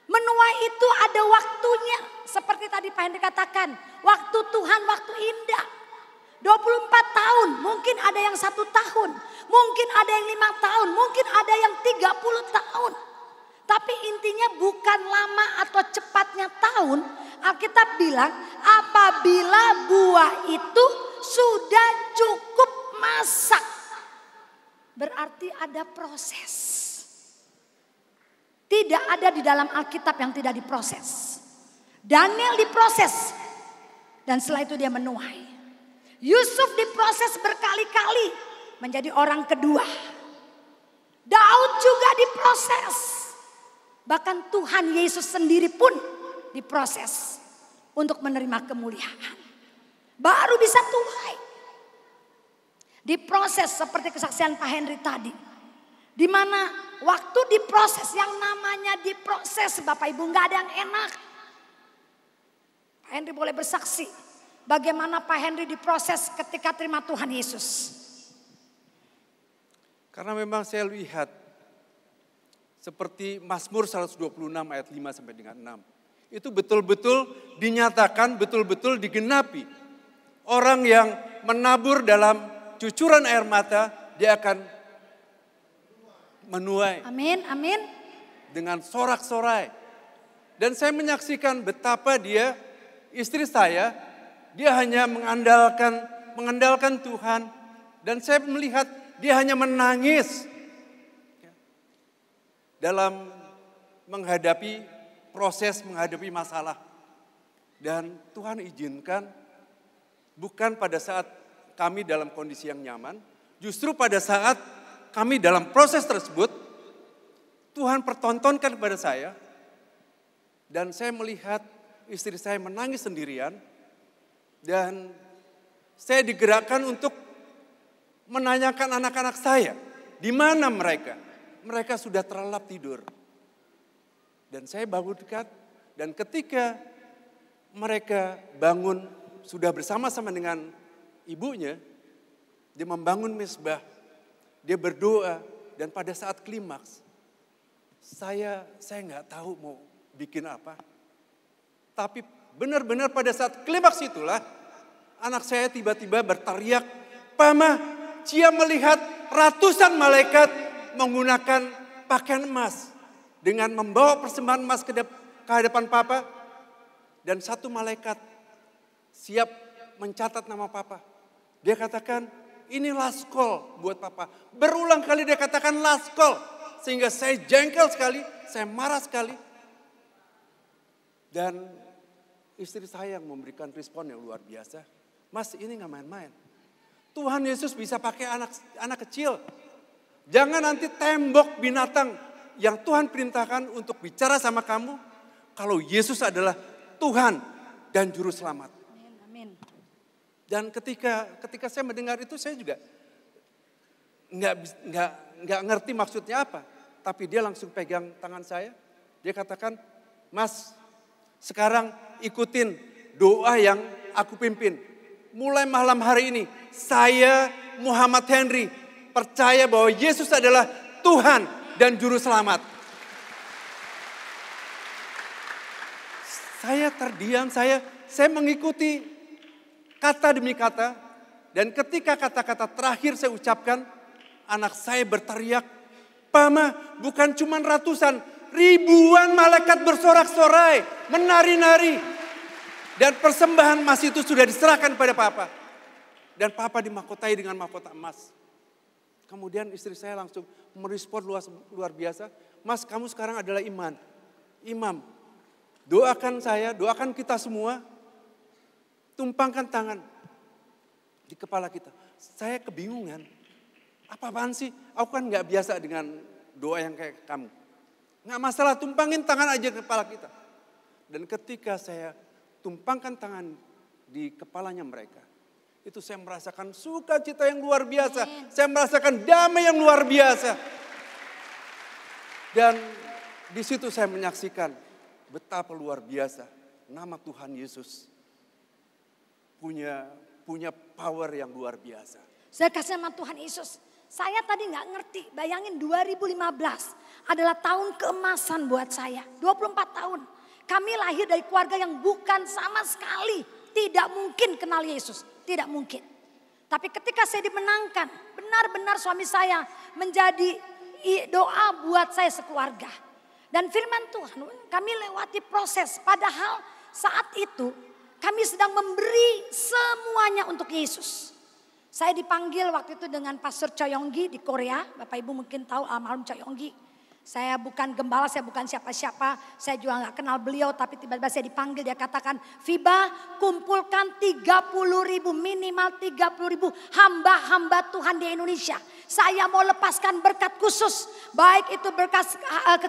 Menuai itu ada waktunya. Seperti tadi Pak Henry katakan. Waktu Tuhan waktu indah. 24 tahun, mungkin ada yang 1 tahun. Mungkin ada yang 5 tahun, mungkin ada yang 30 tahun. Tapi intinya bukan lama atau cepatnya tahun. Alkitab bilang apabila buah itu sudah cukup masak. Berarti ada proses. Tidak ada di dalam Alkitab yang tidak diproses. Daniel diproses. Dan setelah itu dia menuai. Yusuf diproses berkali-kali menjadi orang kedua. Daud juga diproses. Bahkan Tuhan Yesus sendiri pun diproses untuk menerima kemuliaan. Baru bisa tuai. Diproses seperti kesaksian Pak Henry tadi. Di mana waktu diproses, yang namanya diproses Bapak Ibu nggak ada yang enak. Pak Henry boleh bersaksi bagaimana Pak Henry diproses ketika terima Tuhan Yesus. Karena memang saya lihat seperti Mazmur 126 ayat 5 sampai dengan 6. Itu betul-betul dinyatakan, betul-betul digenapi. Orang yang menabur dalam cucuran air mata, dia akan menuai. Amin, amin. Dengan sorak-sorai. Dan saya menyaksikan betapa dia, istri saya, dia hanya mengandalkan Tuhan. Dan saya melihat dia hanya menangis dalam menghadapi proses, menghadapi masalah. Dan Tuhan izinkan bukan pada saat kami dalam kondisi yang nyaman. Justru pada saat kami dalam proses tersebut, Tuhan pertontonkan kepada saya. Dan saya melihat istri saya menangis sendirian. Dan saya digerakkan untuk menanyakan anak-anak saya, di mana mereka? Mereka sudah terlelap tidur. Dan saya bangun dekat, dan ketika mereka bangun sudah bersama-sama dengan ibunya, dia membangun mezbah, dia berdoa, dan pada saat klimaks, saya nggak tahu mau bikin apa. Tapi benar-benar pada saat klimaks itulah anak saya tiba-tiba berteriak, "Pama, Cia melihat ratusan malaikat menggunakan pakaian emas dengan membawa persembahan emas ke hadapan Papa, dan satu malaikat siap mencatat nama Papa." Dia katakan, "Ini last call buat Papa." Berulang kali dia katakan last call, sehingga saya jengkel sekali, saya marah sekali. Dan istri saya yang memberikan respon yang luar biasa. "Mas, ini gak main-main. Tuhan Yesus bisa pakai anak kecil. Jangan nanti tembok binatang yang Tuhan perintahkan untuk bicara sama kamu. Kalau Yesus adalah Tuhan dan Juru Selamat." Amin. Dan ketika saya mendengar itu, saya juga nggak ngerti maksudnya apa. Tapi dia langsung pegang tangan saya. Dia katakan, "Mas, sekarang ikutin doa yang aku pimpin. Mulai malam hari ini, saya Muhammad Henry percaya bahwa Yesus adalah Tuhan dan Juru Selamat." Saya terdiam, saya mengikuti kata demi kata. Dan ketika kata-kata terakhir saya ucapkan, anak saya berteriak, "Pama, bukan cuma ratusan, ribuan malaikat bersorak-sorai, menari-nari. Dan persembahan emas itu sudah diserahkan pada Papa. Dan Papa dimahkotai dengan mahkota emas." Kemudian istri saya langsung merespon luar biasa. "Mas, kamu sekarang adalah imam. Doakan saya, doakan kita semua. Tumpangkan tangan di kepala kita." Saya kebingungan. Apa-apaan sih? Aku kan gak biasa dengan doa yang kayak kamu. Gak masalah, tumpangin tangan aja ke kepala kita. Dan ketika saya tumpangkan tangan di kepalanya mereka, itu saya merasakan sukacita yang luar biasa. Saya merasakan damai yang luar biasa. Dan di situ saya menyaksikan betapa luar biasa nama Tuhan Yesus punya power yang luar biasa. Saya kasih nama Tuhan Yesus. Saya tadi nggak ngerti, bayangin 2015 adalah tahun keemasan buat saya. 24 tahun. Kami lahir dari keluarga yang bukan sama sekali tidak mungkin kenal Yesus. Tidak mungkin. Tapi ketika saya dimenangkan, benar-benar suami saya menjadi doa buat saya sekeluarga. Dan firman Tuhan, kami lewati proses. Padahal saat itu kami sedang memberi semuanya untuk Yesus. Saya dipanggil waktu itu dengan Pastor Choi Yonggi di Korea. Bapak Ibu mungkin tahu almarhum Choi Yonggi. Saya bukan gembala, saya bukan siapa-siapa. Saya juga gak kenal beliau, tapi tiba-tiba saya dipanggil. Dia katakan, Fiba kumpulkan 30.000, minimal 30.000 hamba-hamba Tuhan di Indonesia. Saya mau lepaskan berkat khusus. Baik itu berkat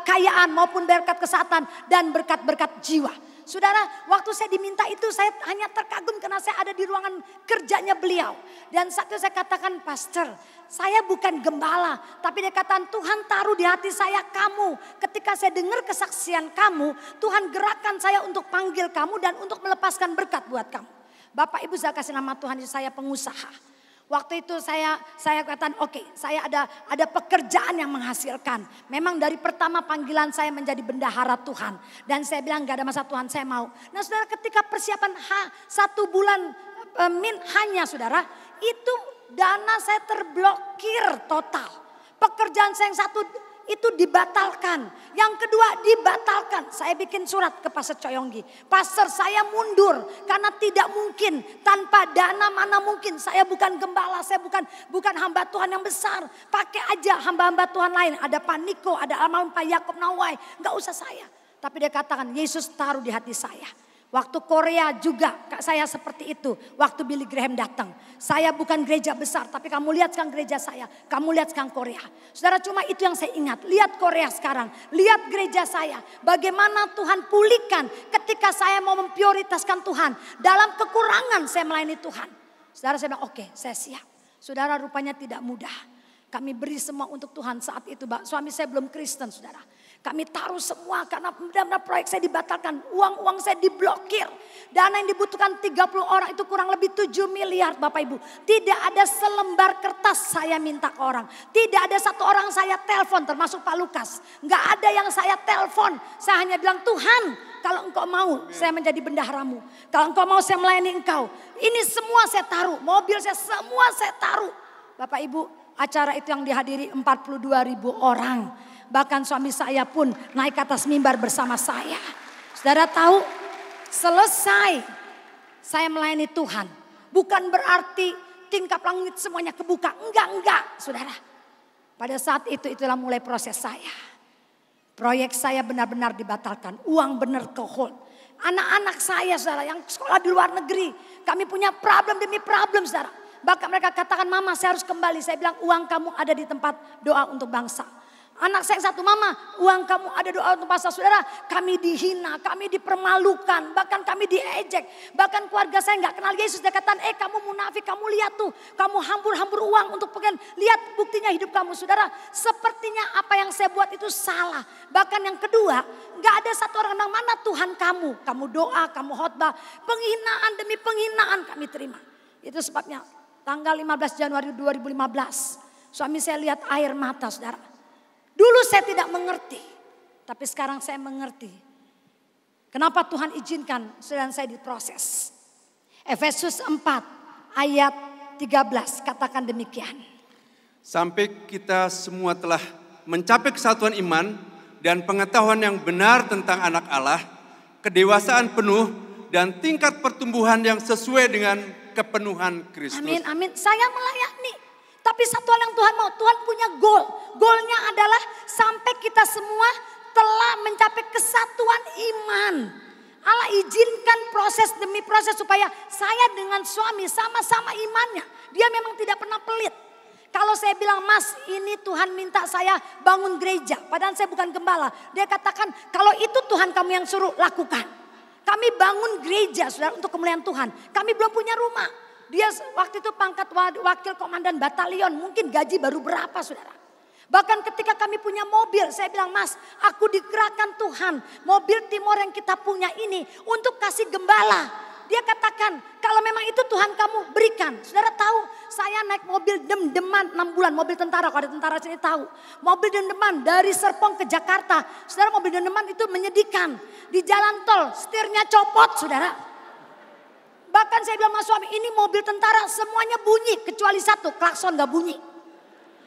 kekayaan maupun berkat kesehatan dan berkat-berkat jiwa. Saudara, waktu saya diminta itu saya hanya terkagum karena saya ada di ruangan kerjanya beliau. Dan saat itu saya katakan, Pastor, saya bukan gembala. Tapi dia katakan, Tuhan taruh di hati saya kamu. Ketika saya dengar kesaksian kamu, Tuhan gerakkan saya untuk panggil kamu dan untuk melepaskan berkat buat kamu. Bapak Ibu, saya kasih nama Tuhan, saya pengusaha. Waktu itu saya katakan oke, saya ada pekerjaan yang menghasilkan. Memang dari pertama panggilan saya menjadi bendahara Tuhan. Dan saya bilang gak ada masalah Tuhan, saya mau. Nah saudara, ketika persiapan 1 bulan hanya saudara, itu dana saya terblokir total. Pekerjaan saya yang satu itu dibatalkan. Yang kedua dibatalkan. Saya bikin surat ke Pastor Choi Yonggi. Pastor, saya mundur karena tidak mungkin tanpa dana, mana mungkin. Saya bukan gembala, saya bukan hamba Tuhan yang besar. Pakai aja hamba-hamba Tuhan lain. Ada Pak Niko, ada almarhum Pak Yakob Nawai. Gak usah saya. Tapi dia katakan, Yesus taruh di hati saya. Waktu Korea juga saya seperti itu. Waktu Billy Graham datang. Saya bukan gereja besar, tapi kamu lihat sekarang gereja saya. Kamu lihat sekarang Korea. Saudara, cuma itu yang saya ingat. Lihat Korea sekarang. Lihat gereja saya. Bagaimana Tuhan pulihkan ketika saya mau memprioritaskan Tuhan. Dalam kekurangan saya melayani Tuhan. Saudara, saya bilang oke, saya siap. Saudara, rupanya tidak mudah. Kami beri semua untuk Tuhan saat itu. Suami saya belum Kristen, saudara. Kami taruh semua karena benar-benar proyek saya dibatalkan. Uang saya diblokir. Dana yang dibutuhkan 30 orang itu kurang lebih 7 miliar Bapak Ibu. Tidak ada selembar kertas saya minta ke orang. Tidak ada satu orang saya telepon termasuk Pak Lukas. Nggak ada yang saya telepon. Saya hanya bilang, Tuhan kalau engkau mau saya menjadi bendaharamu. Kalau engkau mau saya melayani engkau. Ini semua saya taruh. Mobil saya semua saya taruh. Bapak Ibu, acara itu yang dihadiri 42.000 orang. Bahkan suami saya pun naik ke atas mimbar bersama saya. Saudara tahu, selesai saya melayani Tuhan. Bukan berarti tingkap langit semuanya kebuka. Enggak, saudara. Pada saat itu, itulah mulai proses saya. Proyek saya benar-benar dibatalkan. Uang benar ke hold. Anak-anak saya, saudara, yang sekolah di luar negeri. Kami punya problem demi problem, saudara. Bahkan mereka katakan, Mama saya harus kembali. Saya bilang, uang kamu ada di tempat doa untuk bangsa. Anak saya yang satu, Mama, uang kamu ada doa untuk bangsa. Saudara, kami dihina, kami dipermalukan, bahkan kami diejek. Bahkan keluarga saya nggak kenal Yesus. Dia katakan, kamu munafik, kamu lihat tuh, kamu hambur-hambur uang untuk pengen. Lihat buktinya hidup kamu, saudara. Sepertinya apa yang saya buat itu salah. Bahkan yang kedua, nggak ada satu orang yang mana Tuhan kamu. Kamu doa, kamu khotbah, penghinaan demi penghinaan kami terima. Itu sebabnya tanggal 15 Januari 2015, suami saya lihat air mata, saudara. Dulu saya tidak mengerti, tapi sekarang saya mengerti. Kenapa Tuhan izinkan saudara saya diproses. Efesus 4 ayat 13 katakan demikian. Sampai kita semua telah mencapai kesatuan iman dan pengetahuan yang benar tentang anak Allah, kedewasaan penuh dan tingkat pertumbuhan yang sesuai dengan kepenuhan Kristus. Amin, amin. Saya melayani. Tapi satu hal yang Tuhan mau, Tuhan punya goal. Goalnya adalah sampai kita semua telah mencapai kesatuan iman. Allah izinkan proses demi proses supaya saya dengan suami sama-sama imannya. Dia memang tidak pernah pelit. Kalau saya bilang, Mas ini Tuhan minta saya bangun gereja. Padahal saya bukan gembala. Dia katakan, kalau itu Tuhan kamu yang suruh lakukan. Kami bangun gereja, saudara, untuk kemuliaan Tuhan. Kami belum punya rumah. Dia waktu itu pangkat wakil komandan batalion, mungkin gaji baru berapa, saudara. Bahkan ketika kami punya mobil, saya bilang, Mas, aku digerakkan Tuhan. Mobil Timor yang kita punya ini untuk kasih gembala. Dia katakan, kalau memang itu Tuhan kamu berikan. Saudara tahu, saya naik mobil dem-deman 6 bulan. Mobil tentara, kalau ada tentara sini tahu. Mobil dem-deman dari Serpong ke Jakarta. Saudara, mobil dem-deman itu menyedihkan. Di jalan tol, setirnya copot, saudara. Bahkan saya bilang sama suami, ini mobil tentara semuanya bunyi. Kecuali satu, klakson gak bunyi.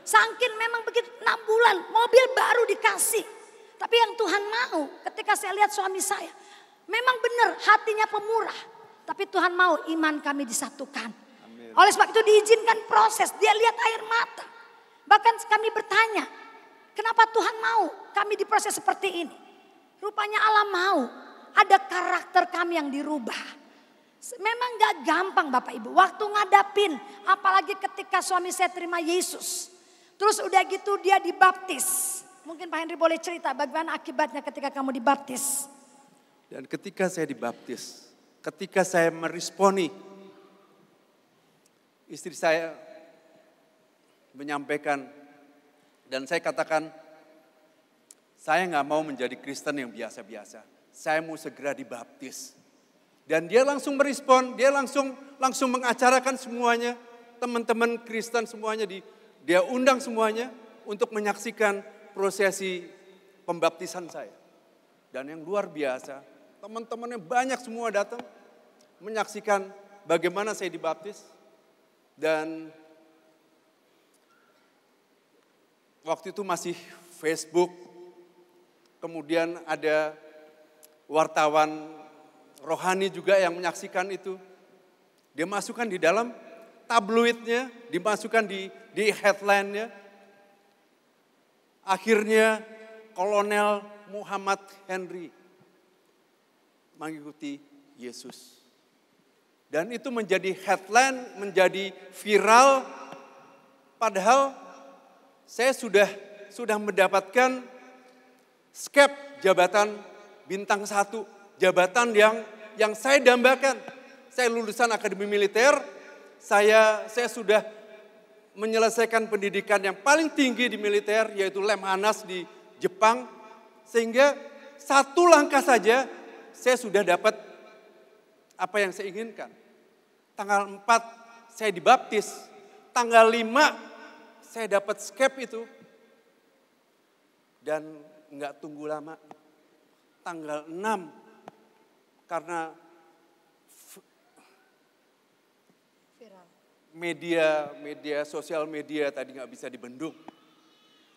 Sangkin memang begitu 6 bulan, mobil baru dikasih. Tapi yang Tuhan mau ketika saya lihat suami saya. Memang benar hatinya pemurah. Tapi Tuhan mau iman kami disatukan. Amin. Oleh sebab itu diizinkan proses, dia lihat air mata. Bahkan kami bertanya, kenapa Tuhan mau kami diproses seperti ini? Rupanya Allah mau, ada karakter kami yang dirubah. Memang gak gampang Bapak Ibu, waktu ngadapin, apalagi ketika suami saya terima Yesus. Terus udah gitu dia dibaptis. Mungkin Pak Henry boleh cerita bagaimana akibatnya ketika kamu dibaptis. Dan ketika saya dibaptis, ketika saya meresponi, istri saya menyampaikan dan saya katakan, saya gak mau menjadi Kristen yang biasa-biasa. Saya mau segera dibaptis. Dan dia langsung merespon, dia langsung mengacarakan semuanya. Teman-teman Kristen semuanya dia undang semuanya untuk menyaksikan prosesi pembaptisan saya. Dan yang luar biasa, teman-temannya banyak semua datang menyaksikan bagaimana saya dibaptis. Dan waktu itu masih Facebook, kemudian ada wartawan rohani juga yang menyaksikan itu. Dia masukkan di dalam tabloidnya, dimasukkan di headline-nya. Akhirnya Kolonel Muhammad Henry mengikuti Yesus. Dan itu menjadi headline, menjadi viral. Padahal saya sudah mendapatkan skep jabatan bintang 1. Jabatan yang saya dambakan. Saya lulusan akademi militer, saya sudah menyelesaikan pendidikan yang paling tinggi di militer, yaitu Lemhanas di Jepang. Sehingga satu langkah saja saya sudah dapat apa yang saya inginkan. Tanggal 4 saya dibaptis, tanggal 5 saya dapat skep itu. Dan enggak tunggu lama, tanggal 6 karena media sosial media tadi nggak bisa dibendung,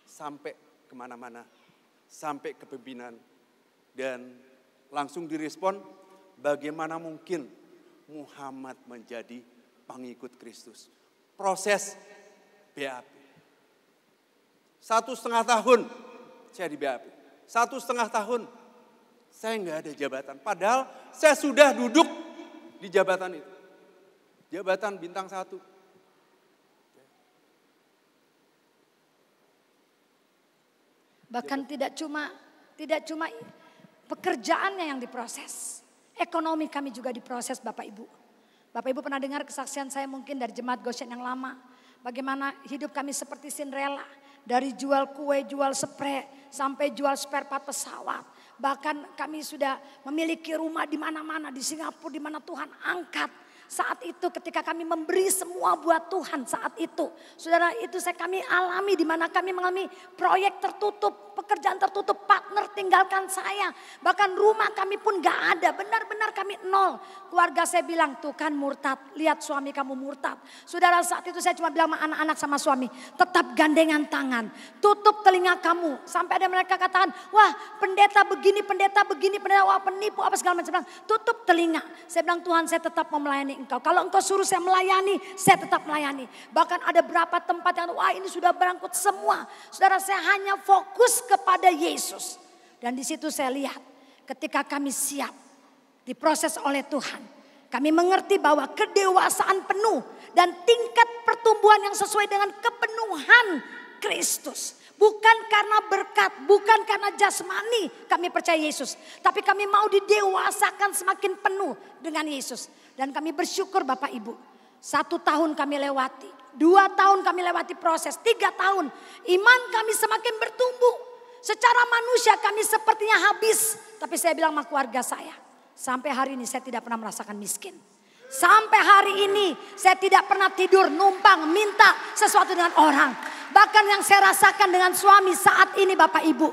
sampai kemana-mana, sampai ke pimpinan, dan langsung direspon, bagaimana mungkin Muhammad menjadi pengikut Kristus. Proses BAP. 1,5 tahun saya di BAP. 1,5 tahun saya nggak ada jabatan. Padahal saya sudah duduk di jabatan itu. Jabatan bintang 1. Bahkan tidak cuma pekerjaannya yang diproses. Ekonomi kami juga diproses Bapak Ibu. Bapak Ibu pernah dengar kesaksian saya mungkin dari jemaat Goshen yang lama. Bagaimana hidup kami seperti Cinderella. Dari jual kue, jual spray, sampai jual spare part pesawat. Bahkan kami sudah memiliki rumah di mana-mana, di Singapura, di mana Tuhan angkat. Saat itu ketika kami memberi semua buat Tuhan saat itu. Saudara, itu kami alami di mana kami mengalami proyek tertutup, pekerjaan tertutup, partner tinggalkan saya. Bahkan rumah kami pun gak ada, benar-benar kami nol. Keluarga saya bilang, tuh kan murtad, lihat suami kamu murtad. Saudara, saat itu saya cuma bilang sama anak-anak sama suami, tetap gandengan tangan, tutup telinga kamu. Sampai ada mereka katakan, wah pendeta begini, pendeta wah penipu apa segala macam. Tutup telinga. Saya bilang, Tuhan saya tetap mau melayani engkau. Kalau engkau suruh saya melayani, saya tetap melayani. Bahkan ada berapa tempat yang wah ini sudah berangkut semua. Saudara, saya hanya fokus kepada Yesus. Dan di situ saya lihat ketika kami siap diproses oleh Tuhan. Kami mengerti bahwa kedewasaan penuh dan tingkat pertumbuhan yang sesuai dengan kepenuhan Kristus. Bukan karena berkat, bukan karena jasmani kami percaya Yesus. Tapi kami mau didewasakan semakin penuh dengan Yesus. Dan kami bersyukur Bapak Ibu. 1 tahun kami lewati. 2 tahun kami lewati proses, 3 tahun. Iman kami semakin bertumbuh. Secara manusia kami sepertinya habis. Tapi saya bilang sama keluarga saya, sampai hari ini saya tidak pernah merasakan miskin. Sampai hari ini saya tidak pernah tidur numpang minta sesuatu dengan orang. Bahkan yang saya rasakan dengan suami saat ini Bapak Ibu,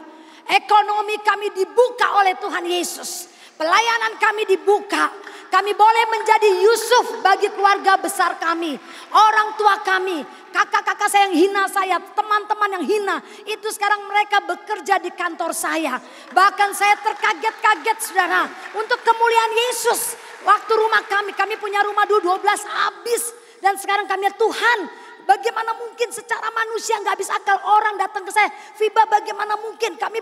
ekonomi kami dibuka oleh Tuhan Yesus. Pelayanan kami dibuka. Kami boleh menjadi Yusuf bagi keluarga besar kami. Orang tua kami, kakak-kakak saya yang hina saya, teman-teman yang hina. Itu sekarang mereka bekerja di kantor saya. Bahkan saya terkaget-kaget saudara. Untuk kemuliaan Yesus. Waktu rumah kami punya rumah dulu 12 habis. Dan sekarang kami Tuhan, bagaimana mungkin secara manusia gak habis akal orang datang ke saya. Fiba bagaimana mungkin kamu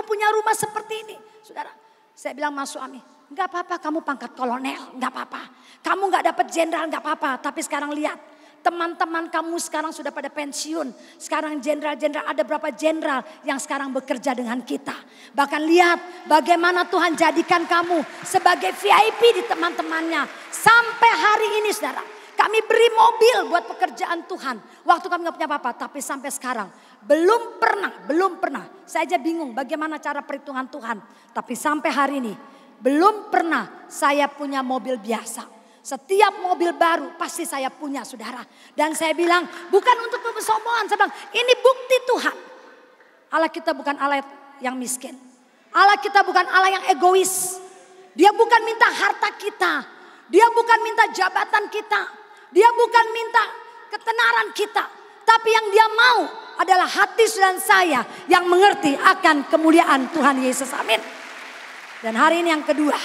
punya rumah seperti ini. Saudara, saya bilang sama suami, gak apa-apa kamu pangkat kolonel, gak apa-apa. Kamu gak dapat jenderal gak apa-apa. Tapi sekarang lihat, teman-teman kamu sekarang sudah pada pensiun. Sekarang jenderal-jenderal, ada berapa jenderal yang sekarang bekerja dengan kita. Bahkan lihat bagaimana Tuhan jadikan kamu sebagai VIP di teman-temannya. Sampai hari ini saudara, kami beri mobil buat pekerjaan Tuhan. Waktu kami gak punya apa-apa, tapi sampai sekarang belum pernah. Saya aja bingung bagaimana cara perhitungan Tuhan. Tapi sampai hari ini belum pernah saya punya mobil biasa. Setiap mobil baru pasti saya punya saudara. Dan saya bilang bukan untuk kesombongan. Saya bilang ini bukti Tuhan. Allah kita bukan Allah yang miskin. Allah kita bukan Allah yang egois. Dia bukan minta harta kita. Dia bukan minta jabatan kita. Dia bukan minta ketenaran kita. Tapi yang dia mau adalah hati saudara saya yang mengerti akan kemuliaan Tuhan Yesus. Amin. Dan hari ini yang kedua,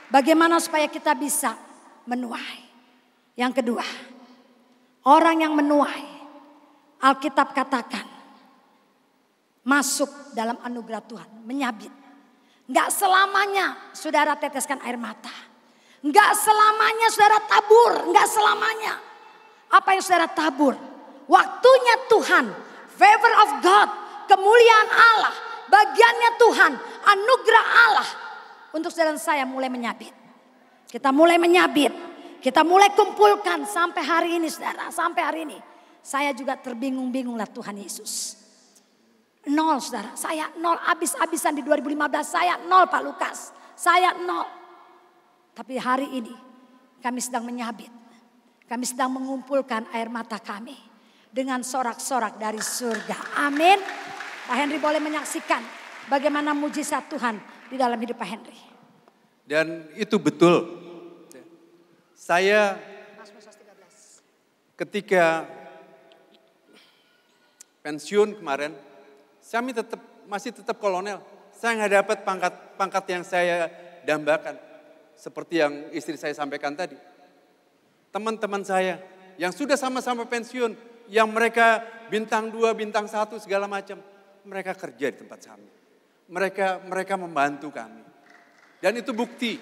bagaimana supaya kita bisa menuai. Yang kedua, orang yang menuai, Alkitab katakan, masuk dalam anugerah Tuhan, menyabit. Enggak selamanya saudara teteskan air mata. Enggak selamanya saudara tabur, enggak selamanya. Apa yang saudara tabur? Waktunya Tuhan, favor of God, kemuliaan Allah, bagiannya Tuhan, anugerah Allah. Untuk saudara saya mulai menyabit. Kita mulai menyabit, kita mulai kumpulkan sampai hari ini saudara, sampai hari ini. Saya juga terbingung-bingunglah Tuhan Yesus. 0 saudara, saya 0 habis-habisan di 2015, saya 0 Pak Lukas, saya 0. Tapi hari ini kami sedang menyabit, kami sedang mengumpulkan air mata kami dengan sorak-sorak dari surga. Amin. Pak Henry boleh menyaksikan bagaimana mujizat Tuhan di dalam hidup Pak Henry. Dan itu betul. Saya ketika pensiun kemarin, saya masih tetap kolonel. Saya nggak dapat pangkat yang saya dambakan. Seperti yang istri saya sampaikan tadi. Teman-teman saya yang sudah sama-sama pensiun, yang mereka bintang 2, bintang 1 segala macam. Mereka kerja di tempat kami. Mereka membantu kami. Dan itu bukti.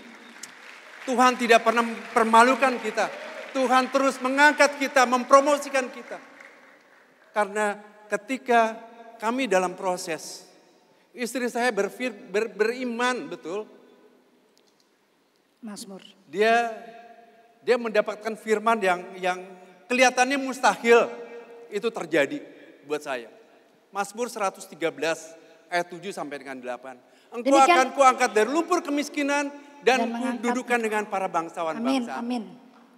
Tuhan tidak pernah mempermalukan kita. Tuhan terus mengangkat kita, mempromosikan kita. Karena ketika kami dalam proses, istri saya beriman betul. Mazmur. Dia mendapatkan firman yang kelihatannya mustahil itu terjadi buat saya. Mazmur 113 ayat 7 sampai dengan 8. Engkau akan kuangkat dari lumpur kemiskinan dan kududukan dengan para bangsawan bangsa. Amin.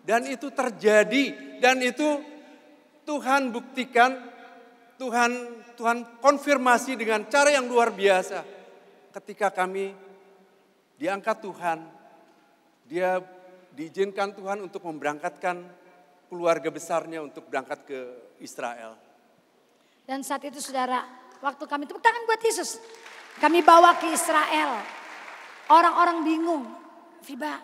Dan itu terjadi dan itu Tuhan buktikan, Tuhan konfirmasi dengan cara yang luar biasa. Ketika kami diangkat Tuhan, dia diizinkan Tuhan untuk memberangkatkan keluarga besarnya untuk berangkat ke Israel. Dan saat itu saudara, waktu kami tepuk tangan buat Yesus. Kami bawa ke Israel. Orang-orang bingung. Fiba,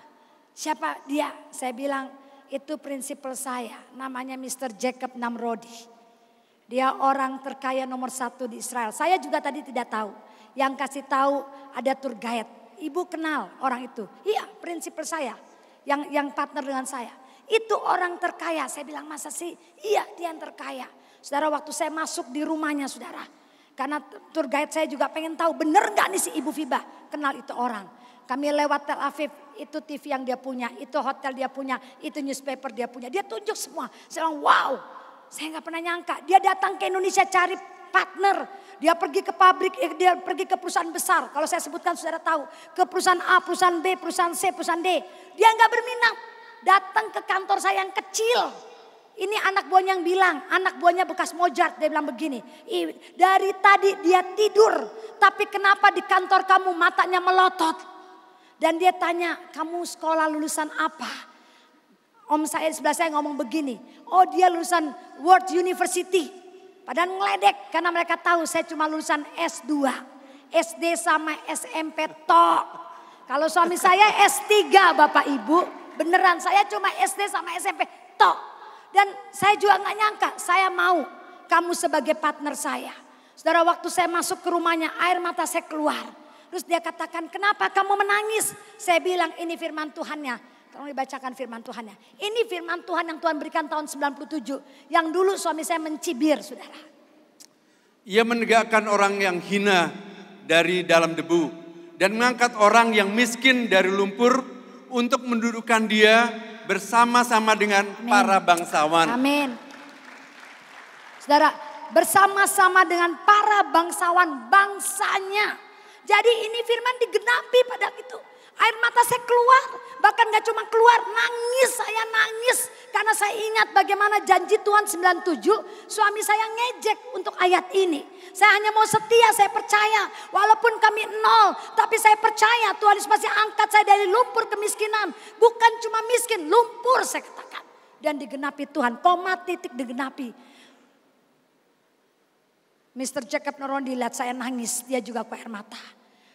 siapa dia? Saya bilang, itu prinsipal saya. Namanya Mr. Jacob Namrodi. Dia orang terkaya nomor 1 di Israel. Saya juga tadi tidak tahu. Yang kasih tahu ada tour guide. Ibu kenal orang itu. Iya, prinsipal saya. Yang partner dengan saya. Itu orang terkaya. Saya bilang, masa sih? Iya, dia yang terkaya. Saudara, waktu saya masuk di rumahnya saudara. Karena tour guide saya juga pengen tahu bener gak nih si Ibu Fiba kenal itu orang. Kami lewat Tel Aviv, itu TV yang dia punya, itu hotel dia punya, itu newspaper dia punya. Dia tunjuk semua. Saya bilang wow, Saya nggak pernah nyangka. Dia datang ke Indonesia cari partner. Dia pergi ke pabrik, dia pergi ke perusahaan besar. Kalau saya sebutkan saudara tahu. Ke perusahaan A, perusahaan B, perusahaan C, perusahaan D. Dia nggak berminat. Datang ke kantor saya yang kecil. Ini anak buahnya yang bilang, anak buahnya bekas Mojart. Dia bilang begini, dari tadi dia tidur. Tapi kenapa di kantor kamu matanya melotot? Dan dia tanya, kamu sekolah lulusan apa? Om saya sebelah saya ngomong begini, oh dia lulusan World University. Padahal ngeledek karena mereka tahu saya cuma lulusan S2. SD sama SMP tok. Kalau suami saya S3 Bapak Ibu. Beneran saya cuma SD sama SMP tok. Dan saya juga gak nyangka saya mau kamu sebagai partner saya. Saudara waktu saya masuk ke rumahnya air mata saya keluar. Terus dia katakan kenapa kamu menangis? Saya bilang ini firman Tuhannya. Tolong dibacakan firman Tuhannya. Ini firman Tuhan yang Tuhan berikan tahun 97. Yang dulu suami saya mencibir saudara. Ia menegakkan orang yang hina dari dalam debu. Dan mengangkat orang yang miskin dari lumpur untuk mendudukkan dia bersama-sama dengan para bangsawan. Amin. Saudara, bersama-sama dengan para bangsawan bangsanya. Jadi ini firman digenapi pada itu. Air mata saya keluar, bahkan gak cuma keluar, nangis, saya nangis. Karena saya ingat bagaimana janji Tuhan 97, suami saya ngejek untuk ayat ini. Saya hanya mau setia, saya percaya. Walaupun kami nol, tapi saya percaya Tuhan Yesus pasti angkat saya dari lumpur kemiskinan. Bukan cuma miskin, lumpur saya katakan. Dan digenapi Tuhan, koma titik digenapi. Mr. Jacob Norondi lihat saya nangis, dia juga ke air mata.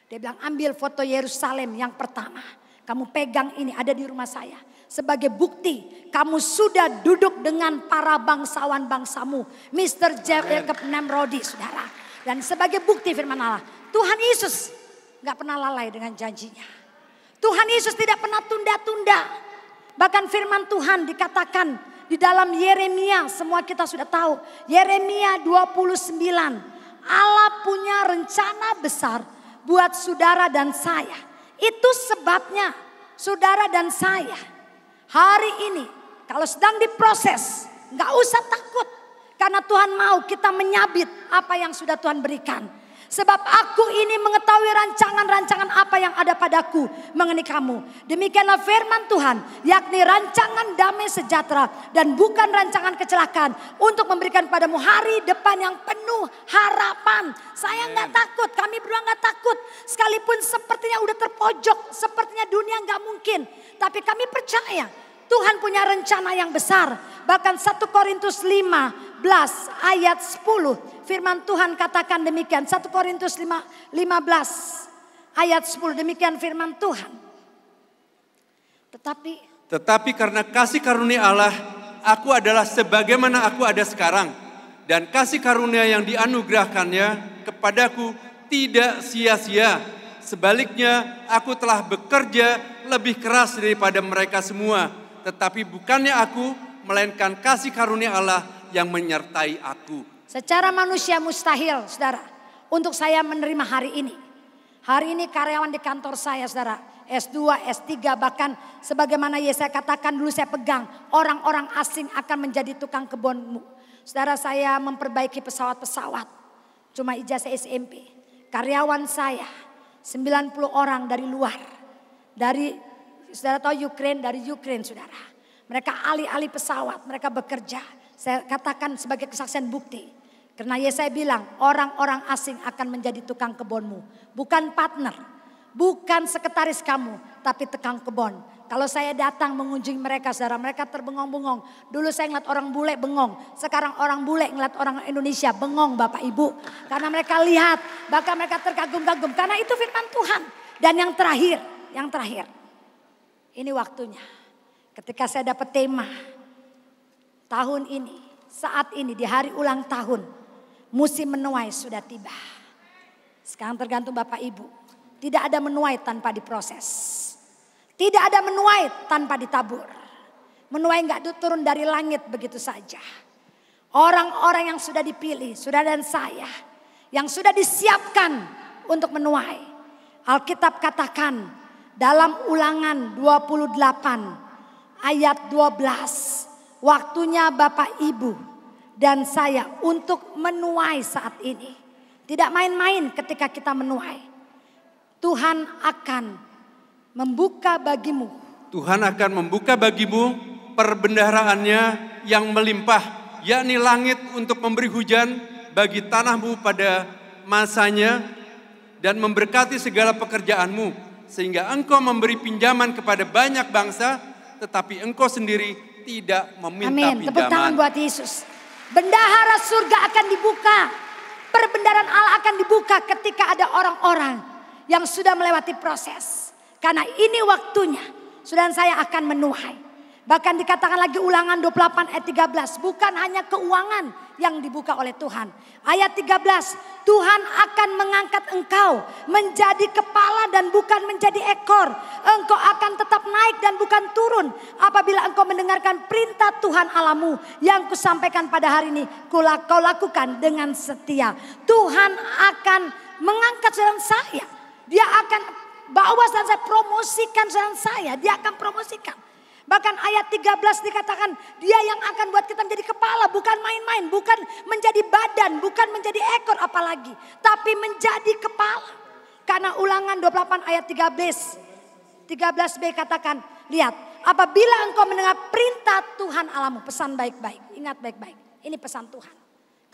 Dia bilang ambil foto Yerusalem yang pertama. Kamu pegang ini ada di rumah saya. Sebagai bukti kamu sudah duduk dengan para bangsawan bangsamu. Mr. Jacob Norondi saudara. Dan sebagai bukti firman Allah. Tuhan Yesus gak pernah lalai dengan janjinya. Tuhan Yesus tidak pernah tunda-tunda. Bahkan firman Tuhan dikatakan di dalam Yeremia. Semua kita sudah tahu. Yeremia 29. Allah punya rencana besar buat saudara dan saya. Itu sebabnya saudara dan saya hari ini kalau sedang diproses gak usah takut. Karena Tuhan mau kita menyabit apa yang sudah Tuhan berikan. Sebab aku ini mengetahui rancangan-rancangan apa yang ada padaku mengenai kamu. Demikianlah firman Tuhan, yakni rancangan damai sejahtera dan bukan rancangan kecelakaan. Untuk memberikan padamu hari depan yang penuh harapan. Saya gak takut, kami berdua gak takut. Sekalipun sepertinya udah terpojok, sepertinya dunia gak mungkin. Tapi kami percaya Tuhan punya rencana yang besar. Bahkan 1 Korintus 15 ayat 10. Firman Tuhan katakan demikian. 1 Korintus 15 ayat 10. Demikian firman Tuhan. Tetapi karena kasih karunia Allah, aku adalah sebagaimana aku ada sekarang. Dan kasih karunia yang dianugerahkannya kepadaku tidak sia-sia. Sebaliknya aku telah bekerja lebih keras daripada mereka semua. Tetapi bukannya aku, melainkan kasih karunia Allah yang menyertai aku. Secara manusia mustahil saudara. Untuk saya menerima hari ini. Hari ini karyawan di kantor saya saudara. S2, S3 bahkan sebagaimana Yesaya katakan dulu saya pegang. Orang-orang asing akan menjadi tukang kebunmu. Saudara saya memperbaiki pesawat-pesawat. Cuma ijazah SMP. Karyawan saya 90 orang dari luar. Dari saudara tahu Ukraine, dari Ukraine saudara. Mereka alih-alih pesawat, mereka bekerja. Saya katakan sebagai kesaksian bukti. Karena Yesaya bilang orang-orang asing akan menjadi tukang kebunmu. Bukan partner, bukan sekretaris kamu, tapi tukang kebun. Kalau saya datang mengunjungi mereka, saudara, mereka terbengong-bengong. Dulu saya ngeliat orang bule bengong. Sekarang orang bule ngeliat orang Indonesia bengong Bapak Ibu. Karena mereka lihat, bahkan mereka terkagum-kagum. Karena itu firman Tuhan. Dan yang terakhir. Ini waktunya. Ketika saya dapat tema tahun ini, saat ini di hari ulang tahun, musim menuai sudah tiba. Sekarang tergantung Bapak Ibu. Tidak ada menuai tanpa diproses. Tidak ada menuai tanpa ditabur. Menuai gak turun dari langit begitu saja. Orang-orang yang sudah dipilih, saudara dan saya, yang sudah disiapkan untuk menuai. Alkitab katakan dalam Ulangan 28 ayat 12. Waktunya Bapak Ibu dan saya untuk menuai saat ini. Tidak main-main ketika kita menuai. Tuhan akan membuka bagimu. Tuhan akan membuka bagimu perbendaharaannya yang melimpah, yakni langit untuk memberi hujan bagi tanahmu pada masanya dan memberkati segala pekerjaanmu, sehingga engkau memberi pinjaman kepada banyak bangsa, tetapi engkau sendiri tidak meminta Amin. pinjaman. Tepuk tangan buat Yesus. Bendahara surga akan dibuka. Perbendaharaan Allah akan dibuka ketika ada orang-orang yang sudah melewati proses. Karena ini waktunya, saudara saya akan menuai. Bahkan dikatakan lagi Ulangan 28 ayat 13. Bukan hanya keuangan yang dibuka oleh Tuhan. Ayat 13. Tuhan akan mengangkat engkau menjadi kepala dan bukan menjadi ekor. Engkau akan tetap naik dan bukan turun. Apabila engkau mendengarkan perintah Tuhan Allahmu yang kusampaikan pada hari ini. Kau lakukan dengan setia. Tuhan akan mengangkat saudara saya. Dia akan bawa dan saya promosikan saudara saya. Dia akan promosikan. Bahkan ayat 13 dikatakan dia yang akan buat kita menjadi kepala, bukan main-main, bukan menjadi badan, bukan menjadi ekor apalagi, tapi menjadi kepala. Karena Ulangan 28 ayat 13b katakan, lihat, apabila engkau mendengar perintah Tuhan Allahmu, pesan baik-baik, ingat baik-baik, ini pesan Tuhan.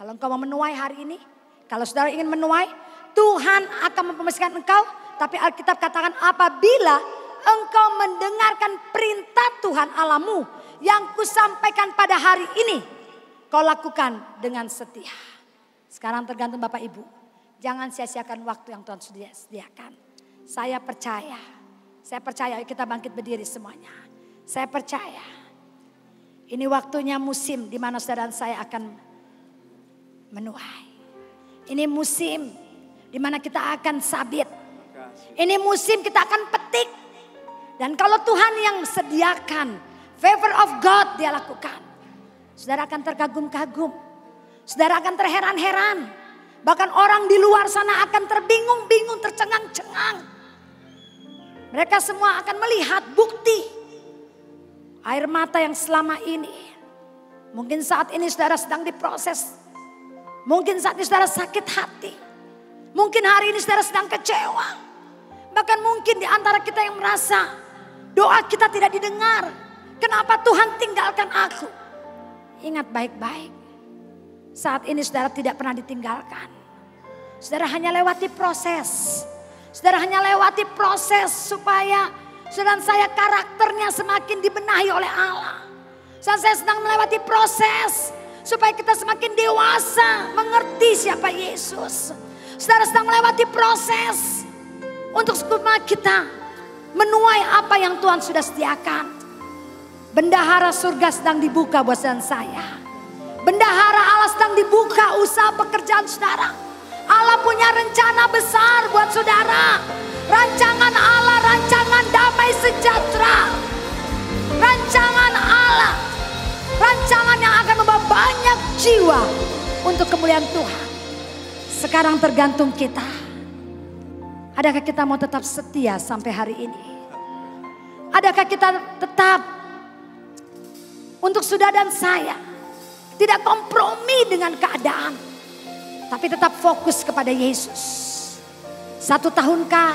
Kalau engkau mau menuai hari ini, kalau saudara ingin menuai, Tuhan akan mempromosikan engkau, tapi Alkitab katakan apabila engkau mendengarkan perintah Tuhan Allahmu yang kusampaikan pada hari ini, kau lakukan dengan setia. Sekarang tergantung Bapak Ibu. Jangan sia-siakan waktu yang Tuhan sudah sediakan. Saya percaya kita bangkit berdiri semuanya. Saya percaya ini waktunya musim di mana saudara saya akan menuai. Ini musim di mana kita akan sabit. Ini musim kita akan petik. Dan kalau Tuhan yang sediakan, favor of God dia lakukan. Saudara akan terkagum-kagum. Saudara akan terheran-heran. Bahkan orang di luar sana akan terbingung-bingung, tercengang-cengang. Mereka semua akan melihat bukti. Air mata yang selama ini. Mungkin saat ini saudara sedang diproses. Mungkin saat ini saudara sakit hati. Mungkin hari ini saudara sedang kecewa. Bahkan mungkin di antara kita yang merasa doa kita tidak didengar. Kenapa Tuhan tinggalkan aku? Ingat baik-baik. Saat ini saudara tidak pernah ditinggalkan. Saudara hanya lewati proses. Saudara hanya lewati proses supaya saudara saya karakternya semakin dibenahi oleh Allah. Saudara saya sedang melewati proses supaya kita semakin dewasa mengerti siapa Yesus. Saudara sedang melewati proses untuk supaya kita menuai apa yang Tuhan sudah sediakan. Bendahara surga sedang dibuka buat saya. Bendahara Allah sedang dibuka usaha pekerjaan saudara. Allah punya rencana besar buat saudara. Rancangan Allah, rancangan damai sejahtera. Rancangan Allah. Rancangan yang akan membawa banyak jiwa untuk kemuliaan Tuhan. Sekarang tergantung kita. Adakah kita mau tetap setia sampai hari ini? Adakah kita tetap untuk saudara dan saya tidak kompromi dengan keadaan, tapi tetap fokus kepada Yesus? 1 tahunkah,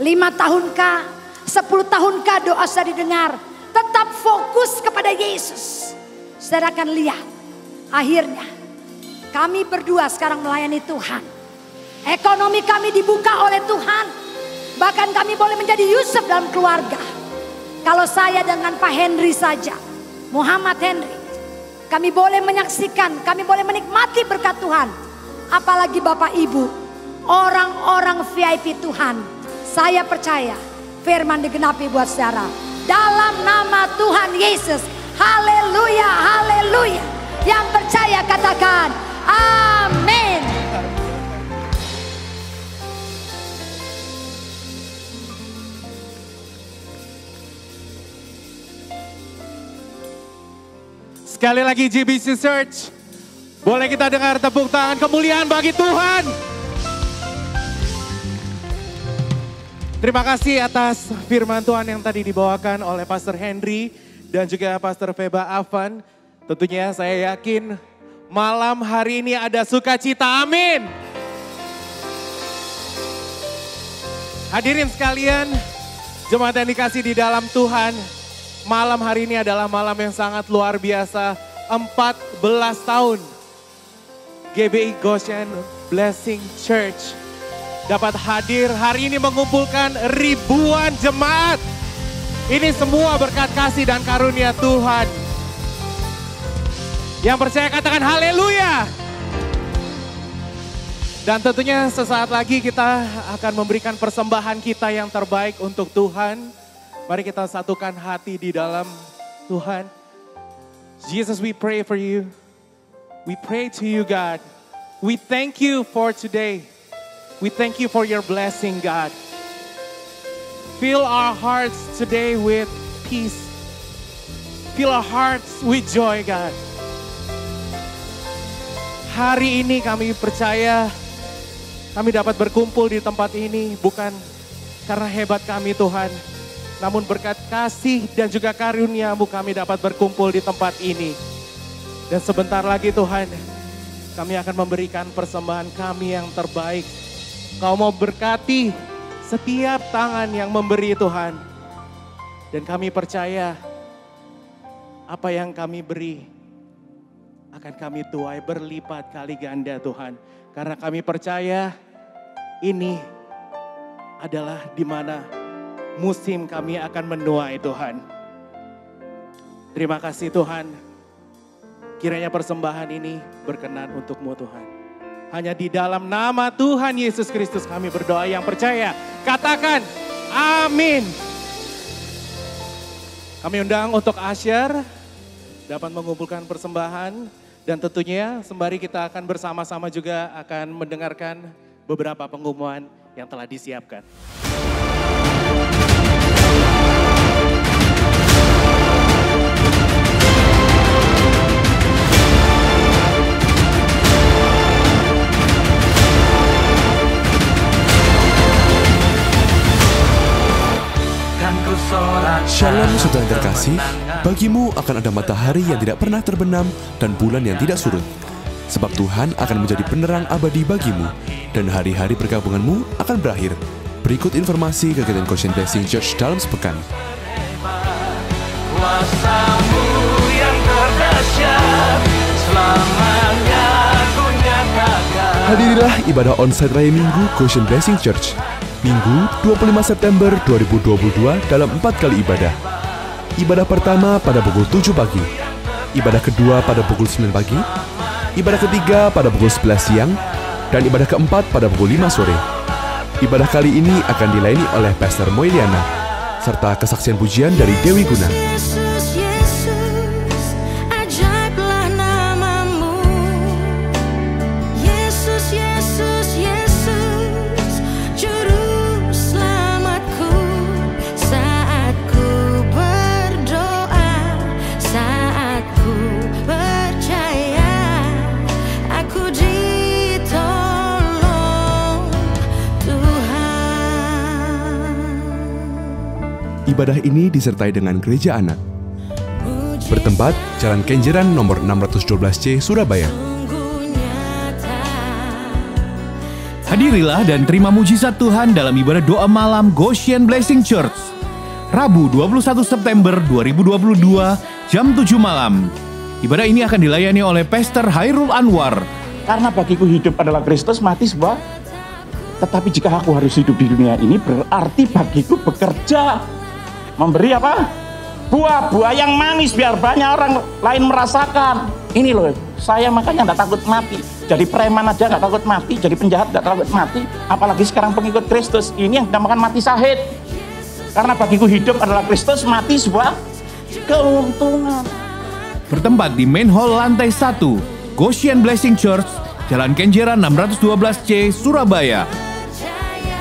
5 tahunkah, 10 tahunkah doa saya didengar? Tetap fokus kepada Yesus. Saudara akan lihat akhirnya kami berdua sekarang melayani Tuhan. Ekonomi kami dibuka oleh Tuhan. Bahkan kami boleh menjadi Yusuf dalam keluarga. Kalau saya dengan Pak Henry saja, Muhammad Henry, kami boleh menyaksikan, kami boleh menikmati berkat Tuhan. Apalagi Bapak Ibu, orang-orang VIP Tuhan. Saya percaya firman digenapi buat saudara. Dalam nama Tuhan Yesus. Haleluya, haleluya. Yang percaya katakan amin. Sekali lagi GBC Church, boleh kita dengar tepuk tangan kemuliaan bagi Tuhan. Terima kasih atas firman Tuhan yang tadi dibawakan oleh Pastor Henry dan juga Pastor Feba Avan. Tentunya saya yakin malam hari ini ada sukacita, amin. Hadirin sekalian, jemaat yang dikasih di dalam Tuhan, malam hari ini adalah malam yang sangat luar biasa. 14 tahun GBI Goshen Blessing Church dapat hadir hari ini mengumpulkan ribuan jemaat. Ini semua berkat kasih dan karunia Tuhan. Yang percaya katakan haleluya. Dan tentunya sesaat lagi kita akan memberikan persembahan kita yang terbaik untuk Tuhan. Mari kita satukan hati di dalam Tuhan. Jesus, we pray for you. We pray to you, God. We thank you for today. We thank you for your blessing, God. Fill our hearts today with peace. Fill our hearts with joy, God. Hari ini kami percaya kami dapat berkumpul di tempat ini bukan karena hebat kami, Tuhan. Namun berkat kasih dan juga karunia-Mu kami dapat berkumpul di tempat ini. Dan sebentar lagi Tuhan, kami akan memberikan persembahan kami yang terbaik. Kau mau berkati setiap tangan yang memberi Tuhan. Dan kami percaya apa yang kami beri akan kami tuai berlipat kali ganda Tuhan. Karena kami percaya ini adalah di mana musim kami akan menuai Tuhan. Terima kasih Tuhan. Kiranya persembahan ini berkenan untuk-Mu Tuhan. Hanya di dalam nama Tuhan Yesus Kristus kami berdoa, yang percaya katakan amin. Kami undang untuk Asher dapat mengumpulkan persembahan. Dan tentunya sembari kita akan bersama-sama juga akan mendengarkan beberapa pengumuman yang telah disiapkan. Shalom saudara yang terkasih, bagimu akan ada matahari yang tidak pernah terbenam dan bulan yang tidak surut. Sebab Tuhan akan menjadi penerang abadi bagimu dan hari-hari pergabunganmu akan berakhir. Berikut informasi kegiatan Goshen Blessing Church dalam sepekan. Kuasa-Mu yang terdahsyat, selamanya ku nyatakan. Hadirilah ibadah onsite raya Minggu Goshen Blessing Church. Minggu 25 September 2022 dalam 4 kali ibadah. Ibadah pertama pada pukul 7 pagi. Ibadah kedua pada pukul 9 pagi. Ibadah ketiga pada pukul 11 siang. Dan ibadah keempat pada pukul 5 sore. Ibadah kali ini akan dilayani oleh Pastor Moiliana, serta kesaksian pujian dari Dewi Guna. Ibadah ini disertai dengan gereja anak. Bertempat Jalan Kenjeran nomor 612C, Surabaya. Hadirilah dan terima mujizat Tuhan dalam ibadah doa malam Goshen Blessing Church. Rabu 21 September 2022 jam 7 malam. Ibadah ini akan dilayani oleh Pastor Hairul Anwar. Karena bagiku hidup adalah Kristus, mati sebuah. Tetapi jika aku harus hidup di dunia ini, berarti bagiku bekerja. Memberi apa? Buah-buah yang manis biar banyak orang lain merasakan. Ini loh, saya makanya gak takut mati. Jadi preman aja gak takut mati, jadi penjahat gak takut mati. Apalagi sekarang pengikut Kristus, ini yang dinamakan mati syahid. Karena bagiku hidup adalah Kristus, mati sebuah keuntungan. Bertempat di Main Hall lantai 1, Goshen Blessing Church, Jalan Kenjeran 612C, Surabaya.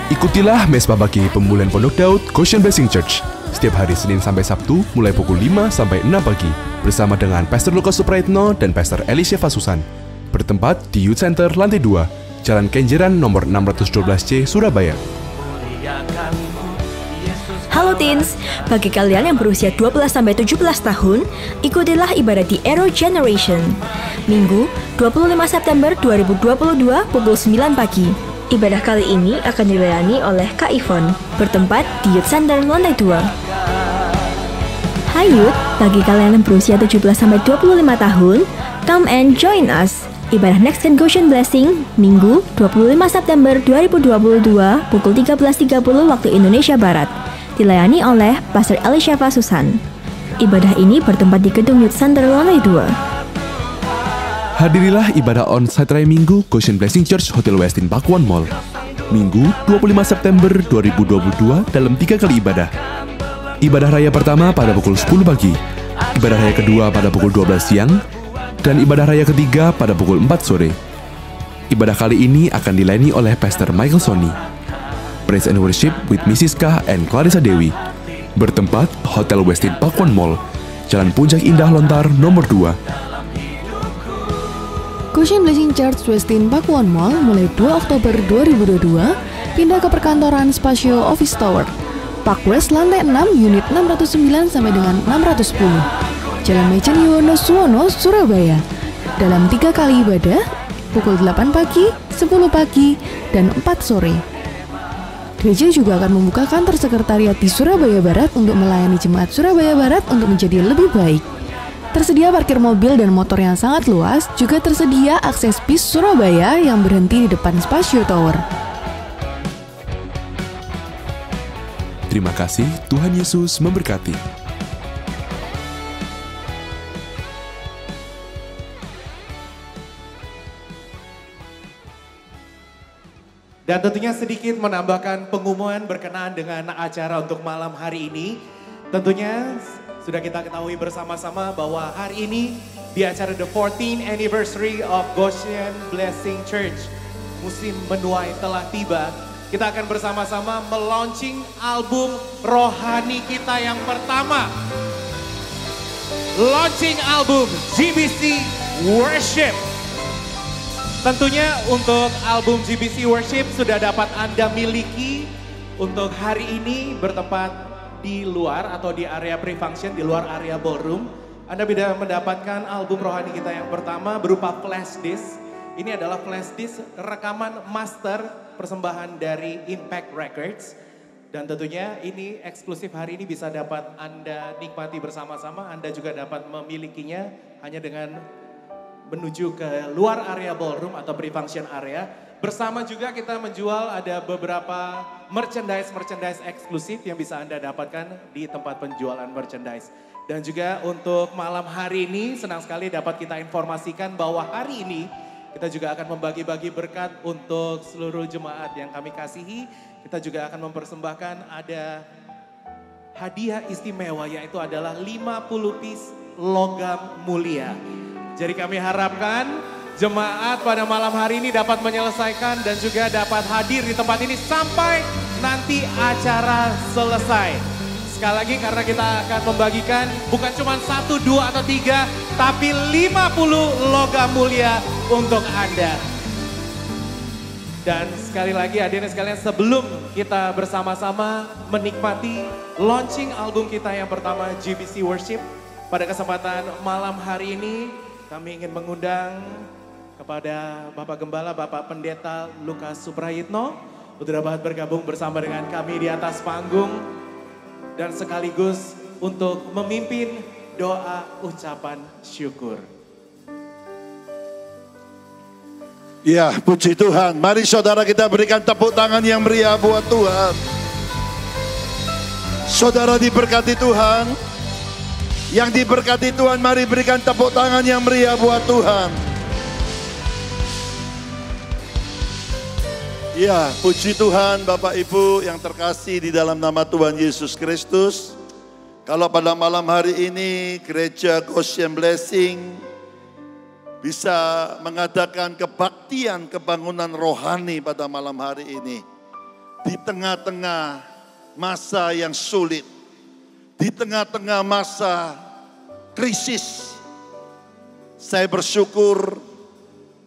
Ikutilah mesbah bagi pemulihan Pondok Daud Goshen Blessing Church setiap hari Senin sampai Sabtu mulai pukul 5 sampai 6 pagi bersama dengan Pastor Lukas Supraitno dan Pastor Elisha Fasusan. Bertempat di Youth Center lantai 2, Jalan Kenjeran nomor 612C, Surabaya. Halo Halo Teens, bagi kalian yang berusia 12-17 tahun, ikutilah ibadah di Arrow Generation. Minggu, 25 September 2022 pukul 9 pagi. Ibadah kali ini akan dilayani oleh Kak Ivon, bertempat di Youth Center lantai 2. Hai Youth, bagi kalian yang berusia 17-25 tahun, come and join us. Ibadah Next Gen Goshen Blessing, Minggu 25 September 2022 pukul 13.30 waktu Indonesia Barat. Dilayani oleh Pastor Elishafa Susan. Ibadah ini bertempat di gedung Youth Center lantai 2. Hadirilah ibadah onsite raya Minggu Goshen Blessing Church Hotel Westin Pakuan Mall. Minggu 25 September 2022 dalam 3 kali ibadah. Ibadah raya pertama pada pukul 10 pagi. Ibadah raya kedua pada pukul 12 siang. Dan ibadah raya ketiga pada pukul 4 sore. Ibadah kali ini akan dilayani oleh Pastor Michael Sony. Praise and Worship with Mrs. K and Clarissa Dewi. Bertempat Hotel Westin Pakuan Mall, Jalan Puncak Indah Lontar nomor 2. Goshen Blessing Church Westin Pakuan Mall mulai 2 Oktober 2022 pindah ke perkantoran Spasio Office Tower, Park West lantai 6 unit 609 sampai dengan 610. Jalan Mejen Yuwono Suwono, Surabaya. Dalam 3 kali ibadah, pukul 8 pagi, 10 pagi, dan 4 sore. Gereja juga akan membuka kantor sekretariat di Surabaya Barat untuk melayani jemaat Surabaya Barat untuk menjadi lebih baik. Tersedia parkir mobil dan motor yang sangat luas, juga tersedia akses bis Surabaya yang berhenti di depan Spasio Tower. Terima kasih, Tuhan Yesus memberkati. Dan tentunya sedikit menambahkan pengumuman berkenaan dengan acara untuk malam hari ini. Tentunya sudah kita ketahui bersama-sama bahwa hari ini di acara the 14th anniversary of Goshen Blessing Church, musim menuai telah tiba. Kita akan bersama-sama melaunching album rohani kita yang pertama. Launching album GBC Worship. Tentunya untuk album GBC Worship sudah dapat Anda miliki untuk hari ini bertempat di luar atau di area pre-function, di luar area ballroom. Anda bisa mendapatkan album rohani kita yang pertama berupa flash disk. Ini adalah flash disk rekaman master persembahan dari Impact Records. Dan tentunya ini eksklusif hari ini bisa dapat Anda nikmati bersama-sama. Anda juga dapat memilikinya hanya dengan menuju ke luar area ballroom atau pre-function area. Bersama juga kita menjual ada beberapa merchandise eksklusif yang bisa Anda dapatkan di tempat penjualan merchandise. Dan juga untuk malam hari ini senang sekali dapat kita informasikan bahwa hari ini kita juga akan membagi-bagi berkat untuk seluruh jemaat yang kami kasihi. Kita juga akan mempersembahkan ada hadiah istimewa yaitu adalah 50 piece logam mulia. Jadi kami harapkan jemaat pada malam hari ini dapat menyelesaikan dan juga dapat hadir di tempat ini sampai nanti acara selesai. Sekali lagi karena kita akan membagikan bukan cuma 1, 2, atau 3, tapi 50 logam mulia untuk Anda. Dan sekali lagi hadirin sekalian sebelum kita bersama-sama menikmati launching album kita yang pertama GBC Worship. Pada kesempatan malam hari ini kami ingin mengundang kepada Bapak Gembala, Bapak Pendeta Lukas Suprayitno untuk dapat bergabung bersama dengan kami di atas panggung dan sekaligus untuk memimpin doa ucapan syukur. Ya, puji Tuhan. Mari saudara kita berikan tepuk tangan yang meriah buat Tuhan. Saudara diberkati Tuhan. Yang diberkati Tuhan, mari berikan tepuk tangan yang meriah buat Tuhan. Ya, puji Tuhan Bapak Ibu yang terkasih di dalam nama Tuhan Yesus Kristus. Kalau pada malam hari ini gereja Goshen Blessing bisa mengadakan kebaktian kebangunan rohani pada malam hari ini. Di tengah-tengah masa yang sulit. Di tengah-tengah masa krisis, saya bersyukur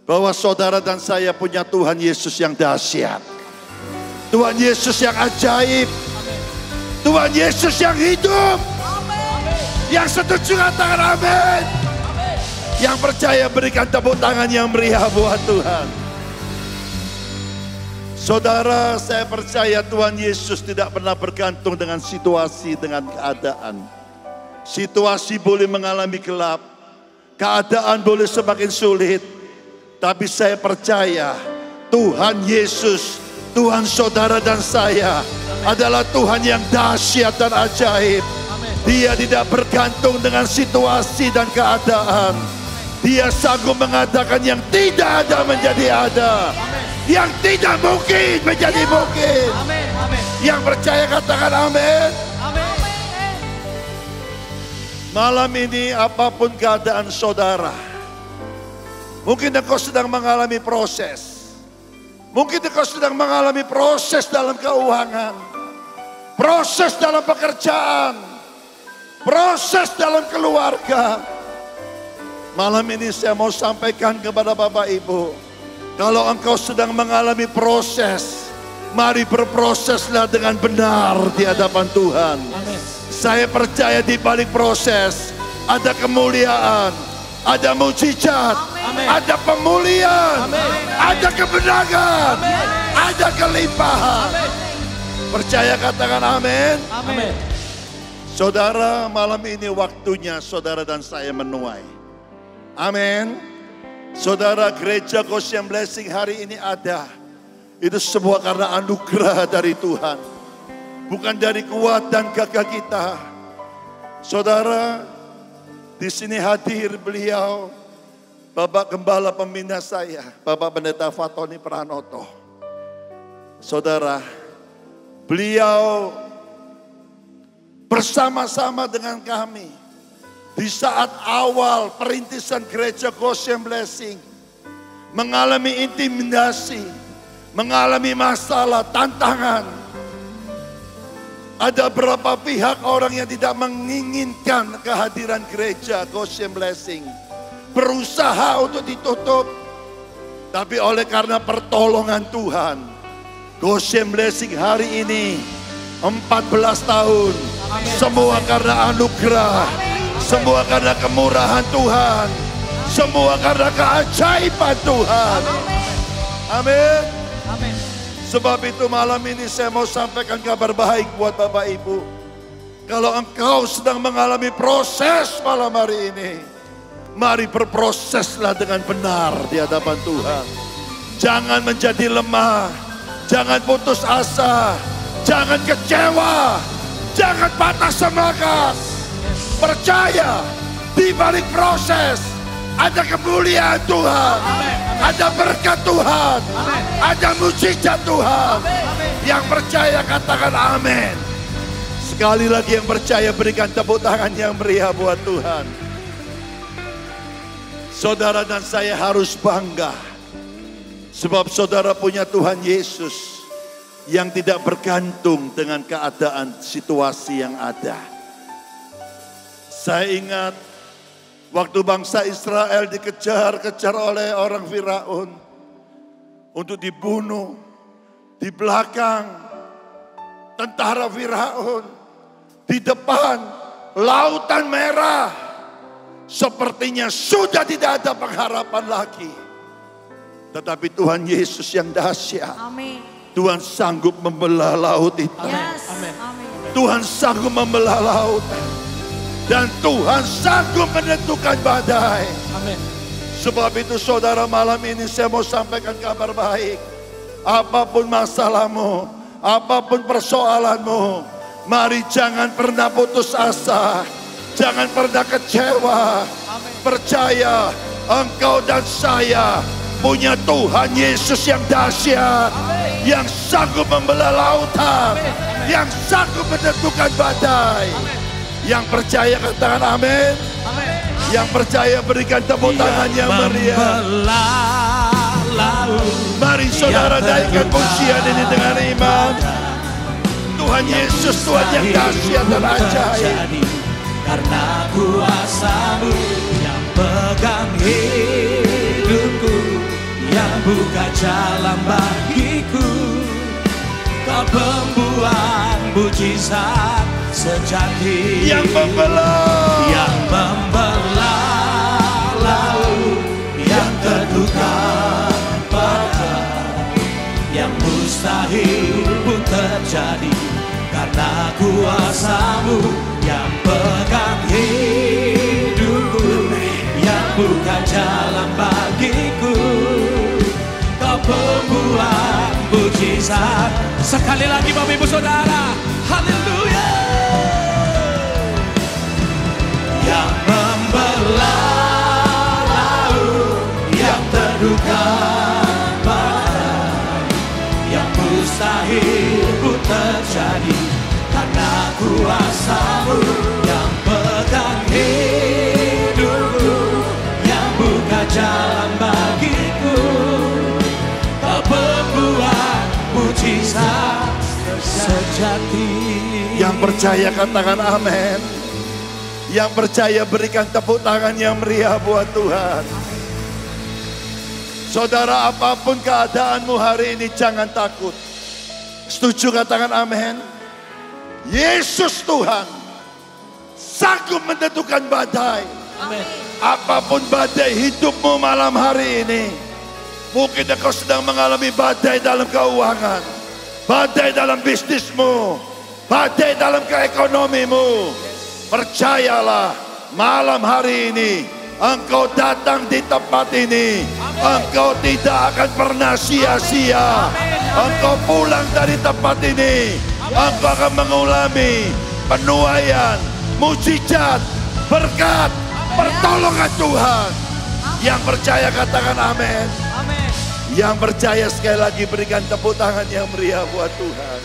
bahwa saudara dan saya punya Tuhan Yesus yang dahsyat. Tuhan Yesus yang ajaib. Tuhan Yesus yang hidup. Yang setuju katakan amin. Yang percaya berikan tepuk tangan yang meriah buat Tuhan. Saudara, saya percaya Tuhan Yesus tidak pernah bergantung dengan situasi, dengan keadaan. Situasi boleh mengalami gelap, keadaan boleh semakin sulit. Tapi saya percaya Tuhan Yesus, Tuhan saudara dan saya adalah Tuhan yang dahsyat dan ajaib. Dia tidak bergantung dengan situasi dan keadaan. Dia sanggup mengatakan yang tidak ada menjadi ada. Yang tidak mungkin menjadi mungkin. Yang percaya katakan amin. Malam ini apapun keadaan saudara, mungkin engkau sedang mengalami proses. Mungkin engkau sedang mengalami proses dalam keuangan. Proses dalam pekerjaan. Proses dalam keluarga. Malam ini saya mau sampaikan kepada Bapak Ibu, kalau engkau sedang mengalami proses, mari berproseslah dengan benar di hadapan Tuhan. Saya percaya di balik proses ada kemuliaan, ada mujizat, ada pemulihan, ada kemenangan, ada kelimpahan. Percaya katakan amin. Saudara, malam ini waktunya saudara dan saya menuai. Amin. Saudara, gereja Goshen Blessing hari ini ada. Itu semua karena anugerah dari Tuhan. Bukan dari kuat dan gagah kita. Saudara, di sini hadir beliau, Bapak Gembala Pembina saya, Bapak Pendeta Fatoni Pranoto. Saudara, beliau bersama-sama dengan kami di saat awal perintisan gereja Goshen Blessing mengalami intimidasi, mengalami masalah, tantangan. Ada beberapa pihak orang yang tidak menginginkan kehadiran gereja Goshen Blessing, berusaha untuk ditutup. Tapi oleh karena pertolongan Tuhan, Goshen Blessing hari ini 14 tahun. Semua karena anugerah, semua karena kemurahan Tuhan, semua karena keajaiban Tuhan. Amin. Sebab itu malam ini saya mau sampaikan kabar baik buat Bapak Ibu. Kalau engkau sedang mengalami proses malam hari ini, mari berproseslah dengan benar di hadapan Tuhan. Jangan menjadi lemah, jangan putus asa, jangan kecewa, jangan patah semangat. Percaya di balik proses ada kemuliaan Tuhan, ada berkat Tuhan, ada mujizat Tuhan. Yang percaya katakan amin. Sekali lagi yang percaya berikan tepuk tangan yang meriah buat Tuhan. Saudara dan saya harus bangga, sebab saudara punya Tuhan Yesus yang tidak bergantung dengan keadaan situasi yang ada. Saya ingat waktu bangsa Israel dikejar-kejar oleh orang Firaun untuk dibunuh, di belakang tentara Firaun, di depan lautan merah, sepertinya sudah tidak ada pengharapan lagi. Tetapi Tuhan Yesus yang dahsyat, Tuhan sanggup membelah laut itu. Tuhan sanggup membelah laut. Dan Tuhan sanggup menentukan badai. Sebab itu saudara, malam ini saya mau sampaikan kabar baik. Apapun masalahmu, apapun persoalanmu, mari jangan pernah putus asa. Jangan pernah kecewa. Percaya engkau dan saya punya Tuhan Yesus yang dahsyat, yang sanggup membelah lautan, yang sanggup menentukan badai. Yang percaya katakan amin. Yang percaya berikan tepuk tangan yang meriah. Mari saudara naikkan pujian ini dengan iman. Tuhan Yesus, Tuhan yang dahsyat dan ajaib. Karena kuasa-Mu yang pegang hidupku, yang buka jalan bagiku. Kau pembuat mujizat sejati yang membelah laut yang terduga badai, yang mustahil pun terjadi karena kuasa-Mu yang pegang hidupku, yang buka jalan bagiku. Kau pembuat mujizat. Sekali lagi Bapak Ibu Saudara, haleluya. Yang membelah laut yang terduga badai, yang mustahil pun terjadi karena kuasa-Mu yang pegang hidupku, yang buka jalan bagiku. Kau pembuat mujizat sejati. Yang percaya katakan amin. Yang percaya berikan tepuk tangan yang meriah buat Tuhan. Saudara, apapun keadaanmu hari ini jangan takut. Setuju katakan amin. Yesus Tuhan sanggup menentukan badai. Amin. Apapun badai hidupmu malam hari ini. Mungkin engkau sedang mengalami badai dalam keuangan, badai dalam bisnismu, badai dalam keekonomimu. Percayalah, malam hari ini engkau datang di tempat ini, engkau tidak akan pernah sia-sia. Engkau pulang dari tempat ini, engkau akan mengalami penuaian, mujizat, berkat, pertolongan Tuhan. Yang percaya katakan amin. Yang percaya sekali lagi berikan tepuk tangan yang meriah buat Tuhan.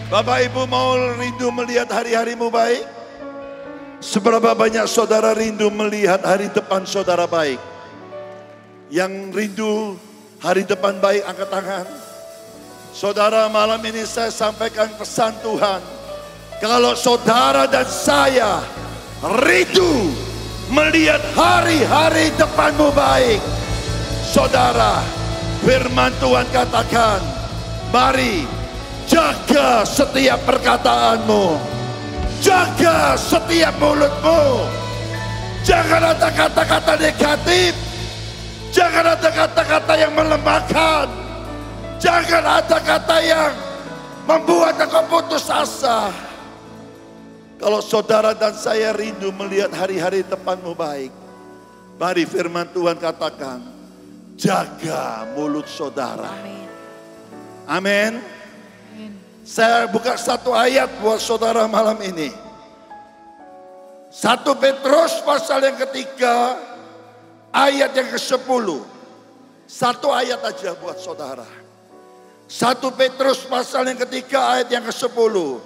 Bapak Ibu mau rindu melihat hari-harimu baik? Seberapa banyak saudara rindu melihat hari depan saudara baik? Yang rindu hari depan baik angkat tangan. Saudara, malam ini saya sampaikan pesan Tuhan. Kalau saudara dan saya rindu melihat hari-hari depanmu baik, saudara, firman Tuhan katakan, mari jaga setiap perkataanmu, jaga setiap mulutmu. Jangan ada kata-kata negatif, jangan ada kata-kata yang melemahkan, jangan ada kata yang membuat engkau putus asa. Kalau saudara dan saya rindu melihat hari-hari depanmu baik, mari firman Tuhan katakan, jaga mulut saudara. Amin. Saya buka satu ayat buat saudara malam ini. 1 Petrus pasal yang ketiga, ayat yang ke-10. Satu ayat aja buat saudara. 1 Petrus pasal yang ketiga, ayat yang ke-10.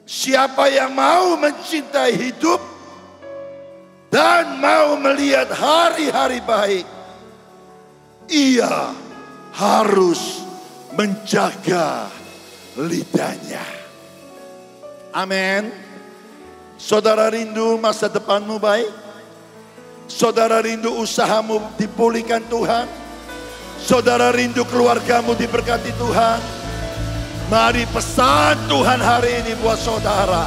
Siapa yang mau mencintai hidup dan mau melihat hari-hari baik, ia harus menjaga lidahnya. Amin. Saudara rindu masa depanmu baik? Saudara rindu usahamu dipulihkan Tuhan? Saudara rindu keluargamu diberkati Tuhan? Mari pesan Tuhan hari ini buat saudara.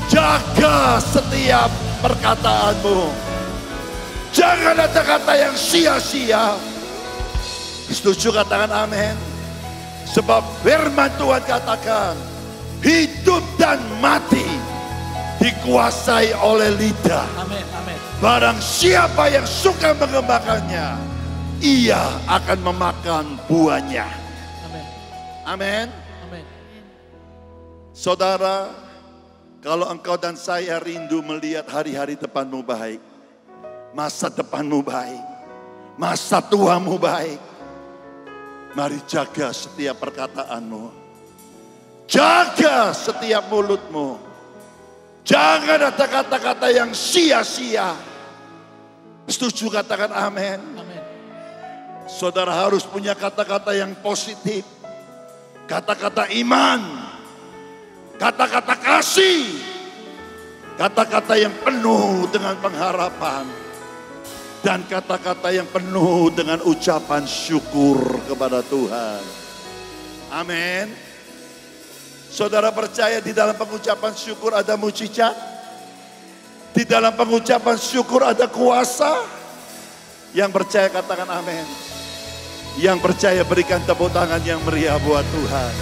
Jaga setiap perkataanmu. Jangan ada kata yang sia-sia. Setuju katakan amin. Sebab firman Tuhan katakan, hidup dan mati dikuasai oleh lidah. Amin, amin. Barang siapa yang suka mengembangkannya, ia akan memakan buahnya. Amin. Amin. Amin. Saudara, kalau engkau dan saya rindu melihat hari-hari depanmu baik, masa depanmu baik, masa tuamu baik, mari jaga setiap perkataanmu. Jaga setiap mulutmu. Jangan ada kata-kata yang sia-sia. Setuju katakan amin. Amin. Saudara harus punya kata-kata yang positif. Kata-kata iman. Kata-kata kasih. Kata-kata yang penuh dengan pengharapan. Dan kata-kata yang penuh dengan ucapan syukur kepada Tuhan. Amin. Saudara percaya di dalam pengucapan syukur ada mujizat? Di dalam pengucapan syukur ada kuasa? Yang percaya katakan amin. Yang percaya berikan tepuk tangan yang meriah buat Tuhan.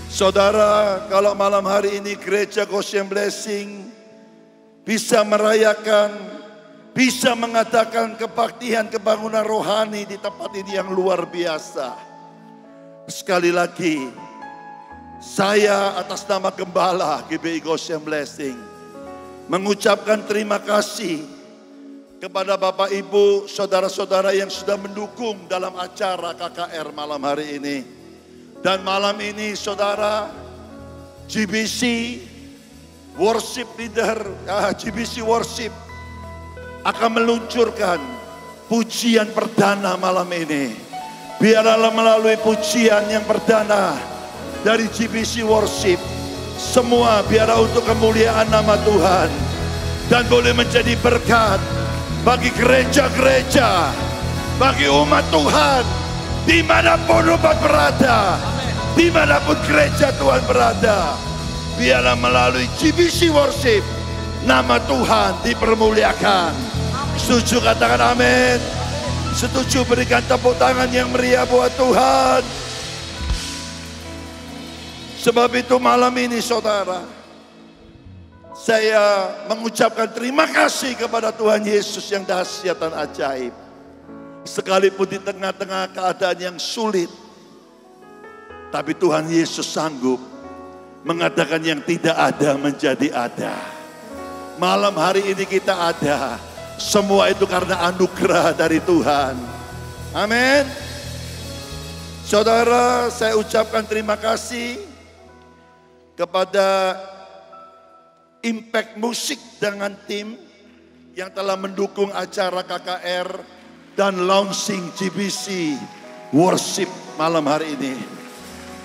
Saudara, kalau malam hari ini gereja Goshen Blessing bisa merayakan, bisa mengadakan kebaktian kebangunan rohani di tempat ini yang luar biasa. Sekali lagi, saya atas nama Gembala GBI Goshen Blessing mengucapkan terima kasih kepada Bapak Ibu, saudara-saudara yang sudah mendukung dalam acara KKR malam hari ini. Dan malam ini saudara, GBC Worship Leader, GBC Worship akan meluncurkan pujian perdana malam ini. Biarlah melalui pujian yang perdana dari GBC Worship, semua biarlah untuk kemuliaan nama Tuhan. Dan boleh menjadi berkat bagi gereja-gereja, bagi umat Tuhan, dimanapun umat berada, dimanapun gereja Tuhan berada. Biarlah melalui GBC Worship, nama Tuhan dipermuliakan. Setuju katakan amin. Setuju berikan tepuk tangan yang meriah buat Tuhan. Sebab itu malam ini saudara, saya mengucapkan terima kasih kepada Tuhan Yesus yang dahsyat dan ajaib. Sekalipun di tengah-tengah keadaan yang sulit, tapi Tuhan Yesus sanggup mengatakan yang tidak ada menjadi ada. Malam hari ini kita ada. Semua itu karena anugerah dari Tuhan. Amin. Saudara, saya ucapkan terima kasih kepada Impact Musik dengan tim yang telah mendukung acara KKR dan launching GBC Worship malam hari ini.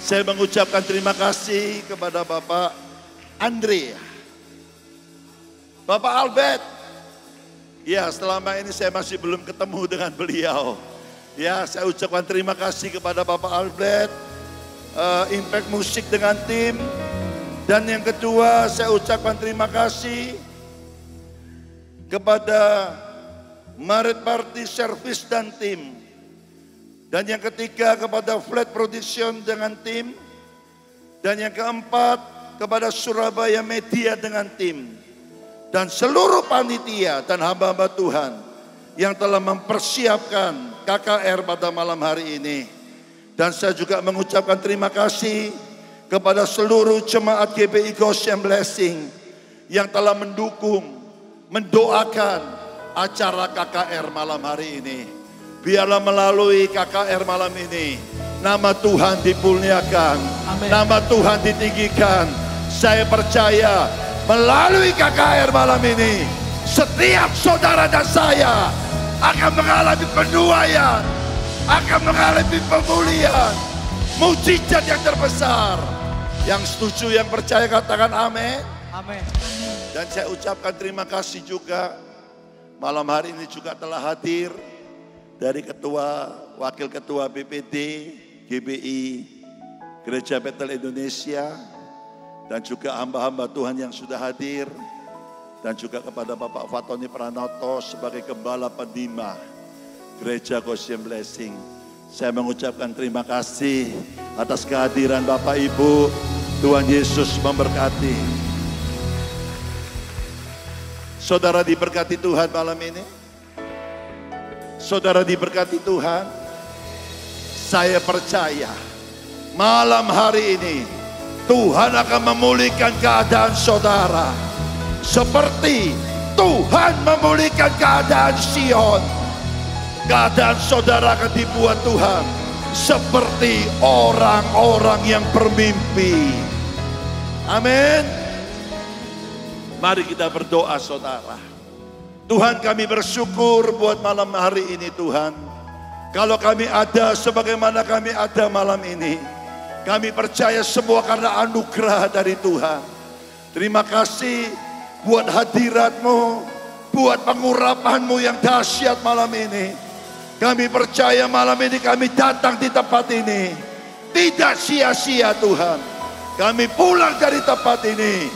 Saya mengucapkan terima kasih kepada Bapak Andre, Bapak Albert. Ya, selama ini saya masih belum ketemu dengan beliau. Ya, saya ucapkan terima kasih kepada Bapak Albert, Impact Musik dengan tim. Dan yang kedua, saya ucapkan terima kasih kepada Maret Party Service dan tim. Dan yang ketiga kepada Flat Production dengan tim. Dan yang keempat kepada Surabaya Media dengan tim. Dan seluruh panitia dan hamba-hamba Tuhan yang telah mempersiapkan KKR pada malam hari ini. Dan saya juga mengucapkan terima kasih kepada seluruh jemaat GBI Goshen Blessing yang telah mendukung, mendoakan acara KKR malam hari ini. Biarlah melalui KKR malam ini, nama Tuhan dimuliakan, nama Tuhan ditinggikan. Saya percaya melalui KKR malam ini, setiap saudara dan saya akan mengalami penuaian, akan mengalami pemulihan, mujizat yang terbesar. Yang setuju, yang percaya katakan amin. Amin. Dan saya ucapkan terima kasih juga malam hari ini juga telah hadir dari ketua, wakil ketua BPD GBI Gereja Bethel Indonesia, dan juga hamba-hamba Tuhan yang sudah hadir, dan juga kepada Bapak Fatoni Pranoto sebagai Gembala Pendima Gereja Goshen Blessing. Saya mengucapkan terima kasih atas kehadiran Bapak Ibu. Tuhan Yesus memberkati. Saudara diberkati Tuhan malam ini. Saudara diberkati Tuhan. Saya percaya malam hari ini Tuhan akan memulihkan keadaan saudara. Seperti Tuhan memulihkan keadaan Sion. Keadaan saudara akan dibuat Tuhan seperti orang-orang yang bermimpi. Amin. Mari kita berdoa saudara. Tuhan, kami bersyukur buat malam hari ini Tuhan. Kalau kami ada sebagaimana kami ada malam ini, kami percaya semua karena anugerah dari Tuhan. Terima kasih buat hadirat-Mu, buat pengurapan-Mu yang dahsyat malam ini. Kami percaya malam ini kami datang di tempat ini tidak sia-sia Tuhan. Kami pulang dari tempat ini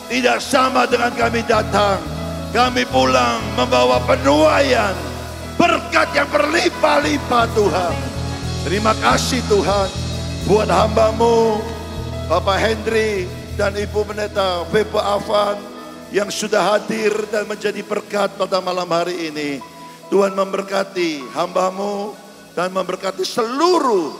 tidak sama dengan kami datang. Kami pulang membawa penuaian, berkat yang berlimpah-limpah Tuhan. Terima kasih Tuhan buat hamba-Mu, Bapak Hendri dan Ibu Pendeta Pepe Afan yang sudah hadir dan menjadi berkat pada malam hari ini. Tuhan memberkati hamba-Mu dan memberkati seluruh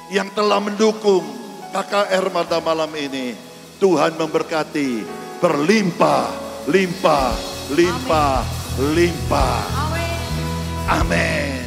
yang telah mendukung KKR pada malam ini. Tuhan memberkati berlimpah, limpah, limpah, limpah. Amin.